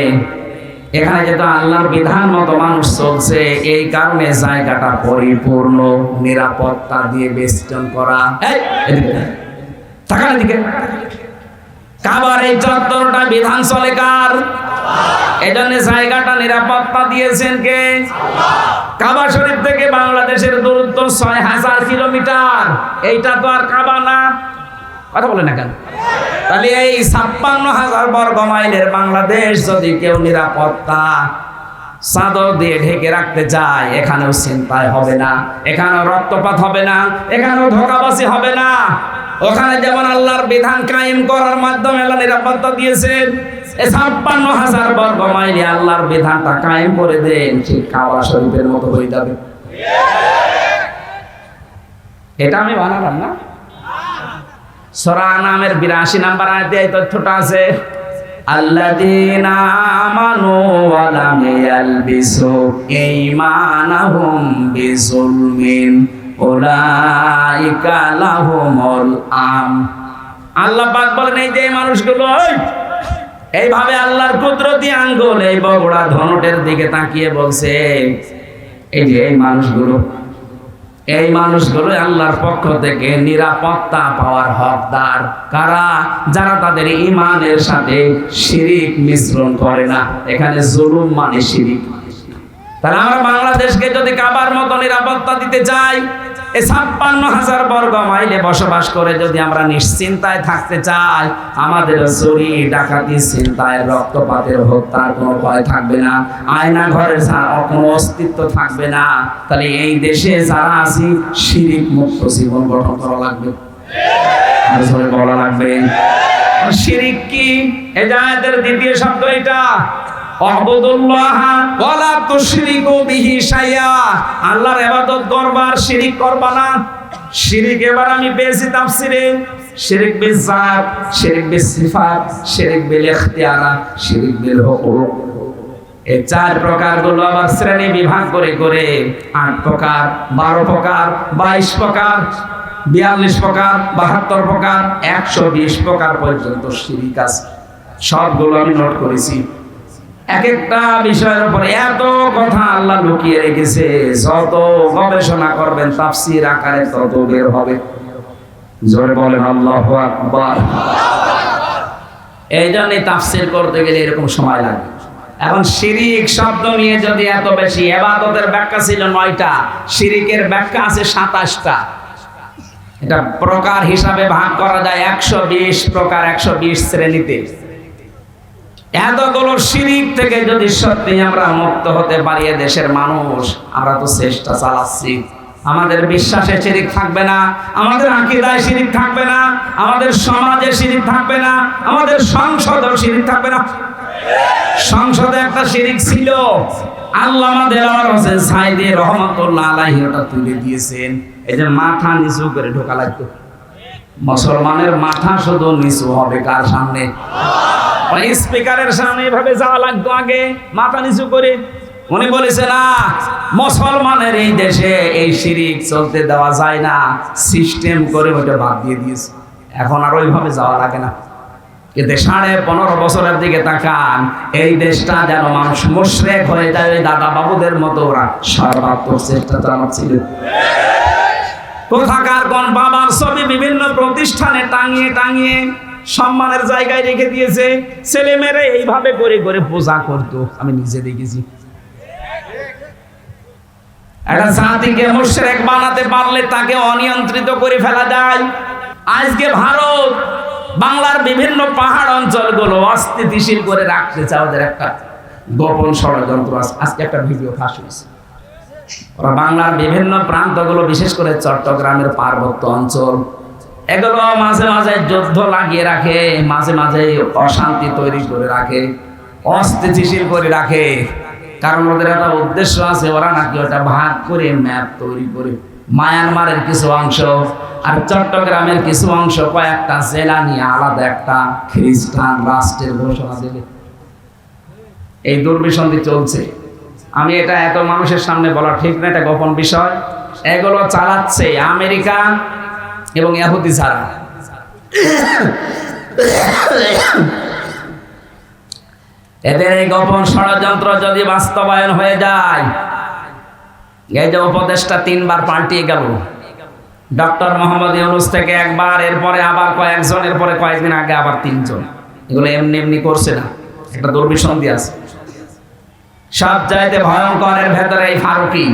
A: এখানে যেটা আল্লাহর বিধান মতো মানুষ চলছে, এই কারণে জায়গাটা পরিপূর্ণ নিরাপত্তা দিয়ে বেষ্টন করা। এদিকে কাবার এই চত্বরটা বিধান চলে কার? এই জন্য জায়গাটা নিরাপত্তা দিয়েছেন কে? কাবা শরীফ থেকে বাংলাদেশের দূরত্ব ৬,০০০ কিলোমিটার। এইটা তো আর কাবা না, কথা বলে না কেন? তাহলে এই ৫৬,০০০ বর্গ মাইলের বাংলাদেশ যদি কেউ নিরাপত্তা চাদর দিয়ে ঢেকে রাখতে চায়, এখানেও ছিনতাই হবে না, এখানেও রক্তপাত হবে না, এখানেও ধোঁকাবাজি হবে না। ওখানে যেমন আল্লাহর বিধান কায়েম করার মাধ্যমে আল্লাহ নিরাপত্তা দিয়েছেন, এই ৫৬,০০০ বর্গ মাইলে আল্লাহর বিধানটা কায়েম করে দেন, ঠিক কাবা শরীফের মতো হয়ে যাবে। এটা আমি বানালাম না, সূরা আনামের ৮২ নম্বর আয়াতে এই তথ্যটা আছে, আল্লাযীনা আমানু ওয়া লাম ইয়ালবিসু ঈমানাহুম বিযুলমিন উলাইকা লাহুমুল আমন। আল্লাহ পাক বলেন এই যে মানুষগুলো এইভাবে আল্লাহর কুদরতি আঙ্গুল এই বগুড়া ধনুটের দিকে তাকিয়ে বলছে, এই যে এই মানুষগুলো আল্লাহর পক্ষ থেকে নিরাপত্তা পাওয়ার হকদার। কারা? যারা তাদের ঈমানের সাথে শিরিক মিশ্রণ করে না। এখানে জুলুম মানে শিরিক। তাহলে আমরা বাংলাদেশকে যদি কাবার মতো নিরাপত্তা দিতে চাই, এই ৫৬,০০০ বর্গ মাইলে বসবাস করে যদি আমরা নিশ্চিন্তায় থাকতে চাই, আমাদের চুরি ডাকাতি ছিনতাই রক্তপাতের হত্যার কোনো ভয় থাকবে না, আয়না ঘরের কোনো অস্তিত্ব থাকবে না। তাহলে এই দেশে যারা আছি শিরিক মুক্ত জীবন গঠন করা লাগবে, আর জোরে বলা লাগবে। শিরিক কি? এই আয়াতের দ্বিতীয় শব্দ এটা, আল্লাহর ইবাদত করবা, শিরিক করবা না। শিরিক এবার আমি পেয়েছি তাফসিরে, শিরিক বিল যাত, শিরিক বিল সিফাত, শিরিক বিল ইখতিয়ারাত, শিরিক বিল হুকুক। এই ৪ প্রকারগুলো আবার শ্রেণী বিভাগ করে করে ৮ প্রকার, ১২ প্রকার, ২২ প্রকার, ৪২ প্রকার, ৭২ প্রকার, ১২০ প্রকার পর্যন্ত শিরিক আছে। সবগুলো আমি নোট করেছি। এক একটা বিষয়ের উপরে এত কথা আল্লাহ লুকিয়ে রেখেছে, যত গবেষণা করবেন তাফসীর আকারে তত বের হবে। জোরে বলেন আল্লাহু আকবার। এই জন্য তাফসীর করতে গেলে এরকম সময় লাগে। এখন শিরিক শব্দ নিয়ে যদি এত বেশি, ইবাদতের ব্যাখ্যা ছিল ৯টা, শিরিকের ব্যাখ্যা আছে ২৭টা। এটা প্রকার হিসাবে ভাগ করা যায় ১২০ প্রকার, ১২০ শ্রেণীতে। এতগুলো শিরিক থেকে যদি সত্যি আমরা মুক্ত হতে পারি, দেশের মানুষ, আমরা তো চেষ্টা চালাচ্ছি। আমাদের বিশ্বাসে শিরিক থাকবে না, আমাদের আকীদায় শিরিক থাকবে না, আমাদের সমাজে শিরিক থাকবে না, আমাদের সংসদেও শিরিক থাকবে না। সংসদে একটা শিরিক ছিল, আল্লামা দেওয়ার হোসেন সাইদি রহমাতুল্লাহ আলাইহি ওটা তুলে দিয়েছেন। এই যে মাথা নিচু করে ঢোকা লাগতো, মুসলমানের মাথা শুধু নিচু হবে কার সামনে? স্পিকারের সামনে এভাবে যাওয়া লাগতো আগে, মাথা নিচু করে। উনি বলেছে না, মুসলমানের এই দেশে এই শিরিক চলতে দেওয়া যায় না, সিস্টেম করে ওটা বাদ দিয়ে দিয়েছে। এখন আর ওইভাবে যাওয়া লাগে না। কিন্তু ১৫.৫ বছরের দিকে তাকান, এই দেশটা যেন মানুষ মুশরিক হয়ে যায়, ওই দাদা বাবুদের মতো ওরা সর্বাত্মক চেষ্টা চালাচ্ছিল। কোথাকার কোন বাবার ছবি বিভিন্ন প্রতিষ্ঠানে টাঙিয়ে টাঙিয়ে সম্মানের জায়গায় রেখে দিয়েছে, ছেলে মেয়েরা এইভাবে করে করে পূজা করতো, আমি নিজে দেখেছি। একটা জাতিকে মুশরিক বানাতে পারলে তাকে অনিয়ন্ত্রিত করে ফেলা যায়। আজকে ভারত বাংলার বিভিন্ন পাহাড় অঞ্চলগুলো অস্থিতিশীল করে রাখতে চায়, ওদের একটা গোপন ষড়যন্ত্র আছে। আজকে একটা ভিডিও ফাঁস হয়েছে, ওরা বাংলার বিভিন্ন প্রান্তগুলো, বিশেষ করে চট্টগ্রামের পার্বত্য অঞ্চল, এগুলো মাঝে মাঝে যুদ্ধ লাগিয়ে রাখে, মাঝে মাঝে অশান্তি তৈরি করে রাখে, অস্থিতিশীল করে রাখে। কারণ ওদের একটা উদ্দেশ্য আছে, ওরা নাকি ওটা ভাগ করে ম্যাপ তৈরি করে মায়ানমারের কিছু অংশ আর চট্টগ্রামের কিছু অংশ কয়েকটা জেলা নিয়ে আলাদা একটা খ্রিস্টান রাষ্ট্রের ঘোষণা দেবে। এই দুর্বিসন্ধি চলছে। আমি এটা এত মানুষের সামনে বলা ঠিক না, এটা গোপন বিষয়। এগুলো চালাচ্ছে আমেরিকা এবং ইহুদি ছাড়া। এদের এই গোপন ষড়যন্ত্র যদি বাস্তবায়ন হয়ে যায়, এই যে উপদেশটা 3 বার পাল্টিয়ে গেল, ডক্টর মোহাম্মদ ইউনূস থেকে একবার, এরপরে আবার কয়েকজন, এরপরে কয়েকদিন আগে আবার 3 জন। এগুলো এমনি এমনি করছে না, একটা দুর্বিসন্ধি আছে। সব চাইতে ভয়ঙ্কর এর ভেতরে এই ফারুকি,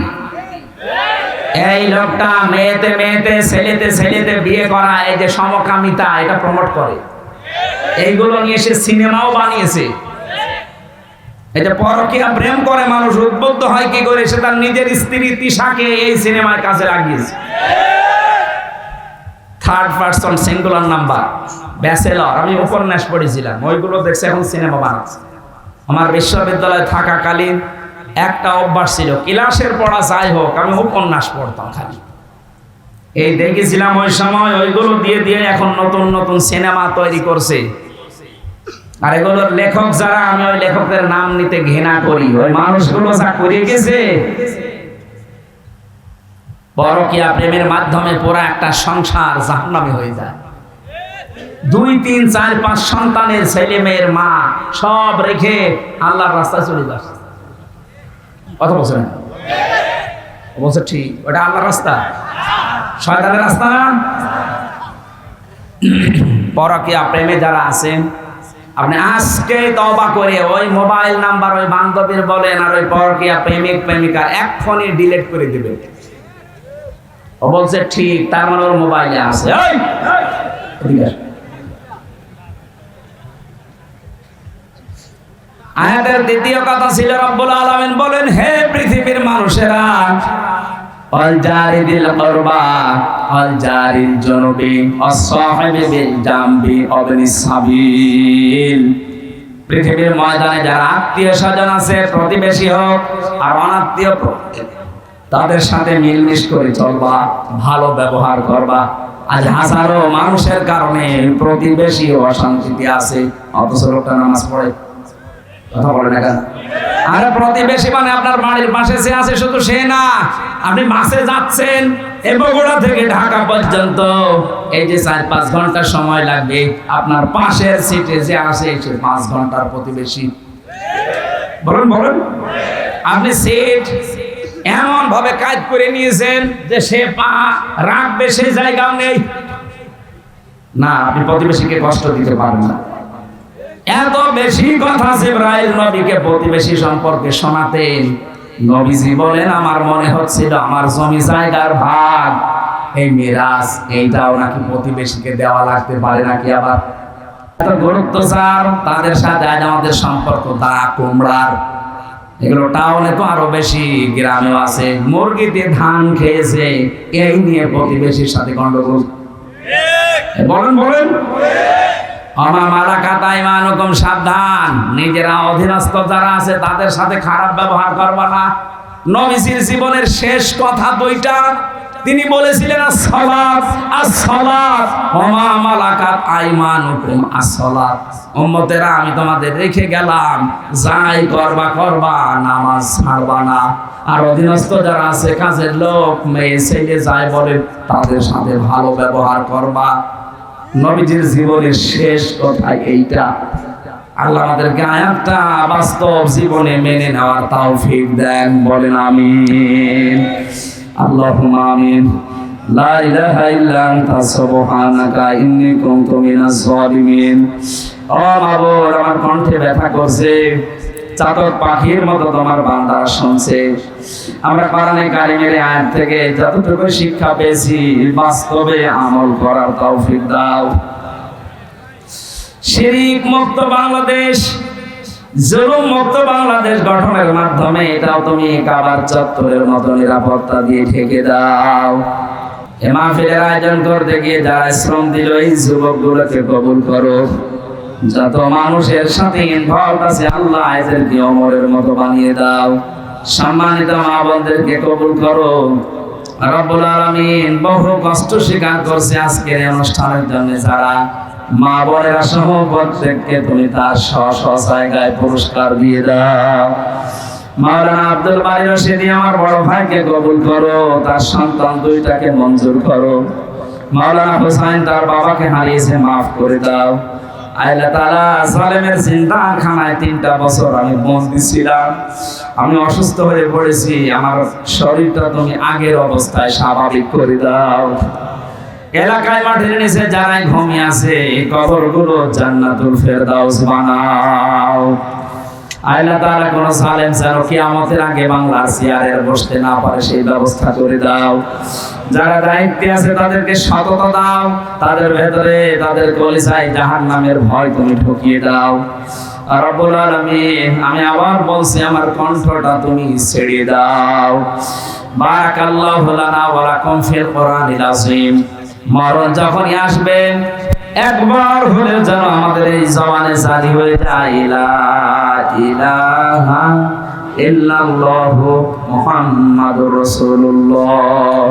A: এই লোকটা মেয়েতে মেয়েতে ছেলেতে ছেলেতে বিয়ে করা, এই যে সমকামিতা, এটা প্রমোট করে। এইগুলো নিয়ে সে সিনেমাও বানিয়েছে। এই যে পরকীয়া প্রেম করে মানুষ উদ্বুদ্ধ হয় কি করে, সে তার নিজের স্ত্রী তিশাকে এই সিনেমার কাজে লাগিয়েছে। 3rd person singular number, bachelor. আমি উপন্যাস পড়েছিলাম, ওইগুলো দেখছে এখন সিনেমা বানাচ্ছে। আমার বিশ্ববিদ্যালয়ে থাকাকালীন একটা অভ্যাস ছিল, ক্লাসের পড়া যাই হোক, আমি উপন্যাস পড়তাম খালি। এই দেখেছিলাম ওই সময়, ওইগুলো দিয়ে দিয়ে এখন নতুন নতুন সিনেমা তৈরি করছে। আর এগুলোর লেখক যারা, আমি ওই লেখকদের নাম নিতে ঘৃণা করি। ওই মানুষগুলো যা করে গেছে, পরকীয়া প্রেমের মাধ্যমে পুরো একটা সংসার জাহান্নামী হয়ে যায়। 2, 3, 4, 5 সন্তানের ছেলে মেয়ের মা সব রেখে আল্লাহর রাস্তায় চলে যাচ্ছে। কথা বলছেন? বলছে ঠিক, ওটা আল্লাহর রাস্তা, শয়তানের রাস্তা না। পরকীয়া প্রেমে যারা আছেন, আপনি আজকে তওবা করে ওই মোবাইল নাম্বার, ওই বান্ধবীর বলেন আর ওই পরকীয়া প্রেমিক প্রেমিকা এক ফোনে ডিলিট করে দিবেন। ও বলছে ঠিক, তার মানে ওর মোবাইলে আছে। আয়াতের দ্বিতীয় কথা ছিল, রব্বুল আলামিন বলেন, হে পৃথিবীর মানুষেরা, আল জারিদিল কুরবা আল জারিল জুনুবি আস-সাহিবি বিল জামবি ওয়াবনিস সাবিল। পৃথিবীর ময়দানে যারা আত্মীয় স্বজন আছে, প্রতিবেশী হোক আর অনাত্মীয়, তাদের সাথে মিলমিশ করে চলবা, ভালো ব্যবহার করবা। আজ হাজারো মানুষের কারণে প্রতিবেশী অশান্তিতে আছে, অথচ লোকটা নামাজ পড়ে। কথা বলে না কেন? আর প্রতিবেশী মানে আপনার বাড়ির পাশে যে আছে, শুধু সে না, আপনি বাসে যাচ্ছেন বগুড়া থেকে ঢাকা পর্যন্ত, এই যে 4-5 ঘন্টা সময় লাগবে, আপনার পাশের সিটে যে আসে সে 5 ঘন্টার প্রতিবেশী। বলেন বলেন, আপনি সিট এমন ভাবে কাজ করে নিয়েছেন যে সে পা রাখবে সেই জায়গাও নেই। না, আপনি প্রতিবেশীকে কষ্ট দিতে পারেন না। এত বেশি কথা জিবরাইল নবীকে প্রতিবেশী সম্পর্কে শোনাতেন। নবীজি বলেন, আমার মনে হচ্ছিল আমার জমি জায়গার ভাগ, এই মিরাস, এইটাও নাকি প্রতিবেশীকে দেওয়া লাগতে পারে নাকি। আবার এত গুরুত্ব স্যার তাদের সাথে আজ আমাদের সম্পর্ক দা কুমড়ার। এগুলো টাউনে তো আরো বেশি, গ্রামেও আছে। মুরগি দিয়ে ধান খেয়েছে, এই নিয়ে প্রতিবেশীর সাথে গন্ডগোল। বলেন বলেন, সাবধান, নিজেরা অধীনস্থ যারা আছে তাদের সাথে খারাপ ব্যবহার করবা না। নবীজির জীবনের শেষ কথা 2টা, তিনি বলেছিলেন as-সালাত as-সালাত ওয়া মা মালাকাত আইমানুকুম as-সালাত। উম্মতেরা, আমি তোমাদের রেখে গেলাম, যাই করবা করবা, নামাজ ছাড়বা না। আর অধীনস্থ যারা আছে, কাজের লোক, মেয়ে ছেলে যাই বলে, তাদের সাথে ভালো ব্যবহার করবা। নবীজির জীবনের শেষ কথা এইটা। আল্লাহ আমাদেরকে আয়াতটা বাস্তব জীবনে মেনে নেওয়ার তৌফিক দেন, বলেন আমিন। আল্লাহুম্মা আমিন। লা ইলাহা ইল্লা আনতা সুবহানাকা ইন্নী কুনতু মিনাজ জালিমিন। ও মাবুদ, আমার কণ্ঠে ব্যথা করছে, চাতক পাখির মতো তোমার বান্দা শুনছে। আমরা কোরআনে কারিমের আয়াত থেকে যতটুকু শিক্ষা পেয়েছি, বাস্তবে আমল করার তৌফিক দাও। শিরক মুক্ত বাংলাদেশ, জুলুম মুক্ত বাংলাদেশ গঠনের মাধ্যমে এটাও তুমি কাবার চত্বরের মতো নিরাপত্তা দিয়ে ঢেকে দাও। এ মাহফিলের আয়োজন করতে গিয়ে যারা শ্রম দিল এই যুবকগুলোকে কবুল করো। যত মানুষের সাথে ইনভলভ আছে আল্লাহ এদেরকে ওমরের মতো বানিয়ে দাও। সম্মানিত মা বোনদেরকে কবুল করো। রব্বুল আলামিন বহু কষ্ট স্বীকার করছে আজকের এই অনুষ্ঠানের জন্য যারা মা বোনেরা সহ প্রত্যেককে তুমি তার স্ব জায়গায় পুরস্কার দিয়ে দাও। মাওলানা আব্দুল বারী রশিদি আমার বড় ভাইকে কবুল করো, তার সন্তান দুইটাকে মঞ্জুর করো। মাওলানা হোসাইন তার বাবাকে হারিয়েছে, মাফ করে দাও। আল্লাহ তাআলা জালেমের জিন্দাখানায় 3টা বছর আমি বন্দী ছিলাম, আমি অসুস্থ হয়ে পড়েছি, আমার শরীরটা তুমি আগের অবস্থায় স্বাভাবিক করে দাও। এলাকায় মাঠের নিচে যারাই ঘুমিয়ে আছে কবরগুলো জান্নাতুল ফেরদাউস বানাও। আল্লাহ তাআলা কোন জালেম যেন কিয়ামতের আগে বাংলার চেয়ারে বসতে না পারে সেই ব্যবস্থা করে দাও। যারা দায়িত্বে আছে তাদেরকে সততা দাও, তাদের ভেতরে তাদের কলিজায় জাহান্নামের ভয় তুমি ঢুকিয়ে দাও। রব্বুল আলামিন আমি আবার বলছি আমার কণ্ঠটা তুমি ছেড়ে দাও। বারাকাল্লাহু লানা ওয়া লাকুম ফিল কোরআনিল আযীম। মরণ যখনই আসবে একবার হলে যেন আমাদের এই জবানে জারি হয়ে যায় লা ইলাহা ইল্লাল্লাহু মুহাম্মাদুর রাসূলুল্লাহ।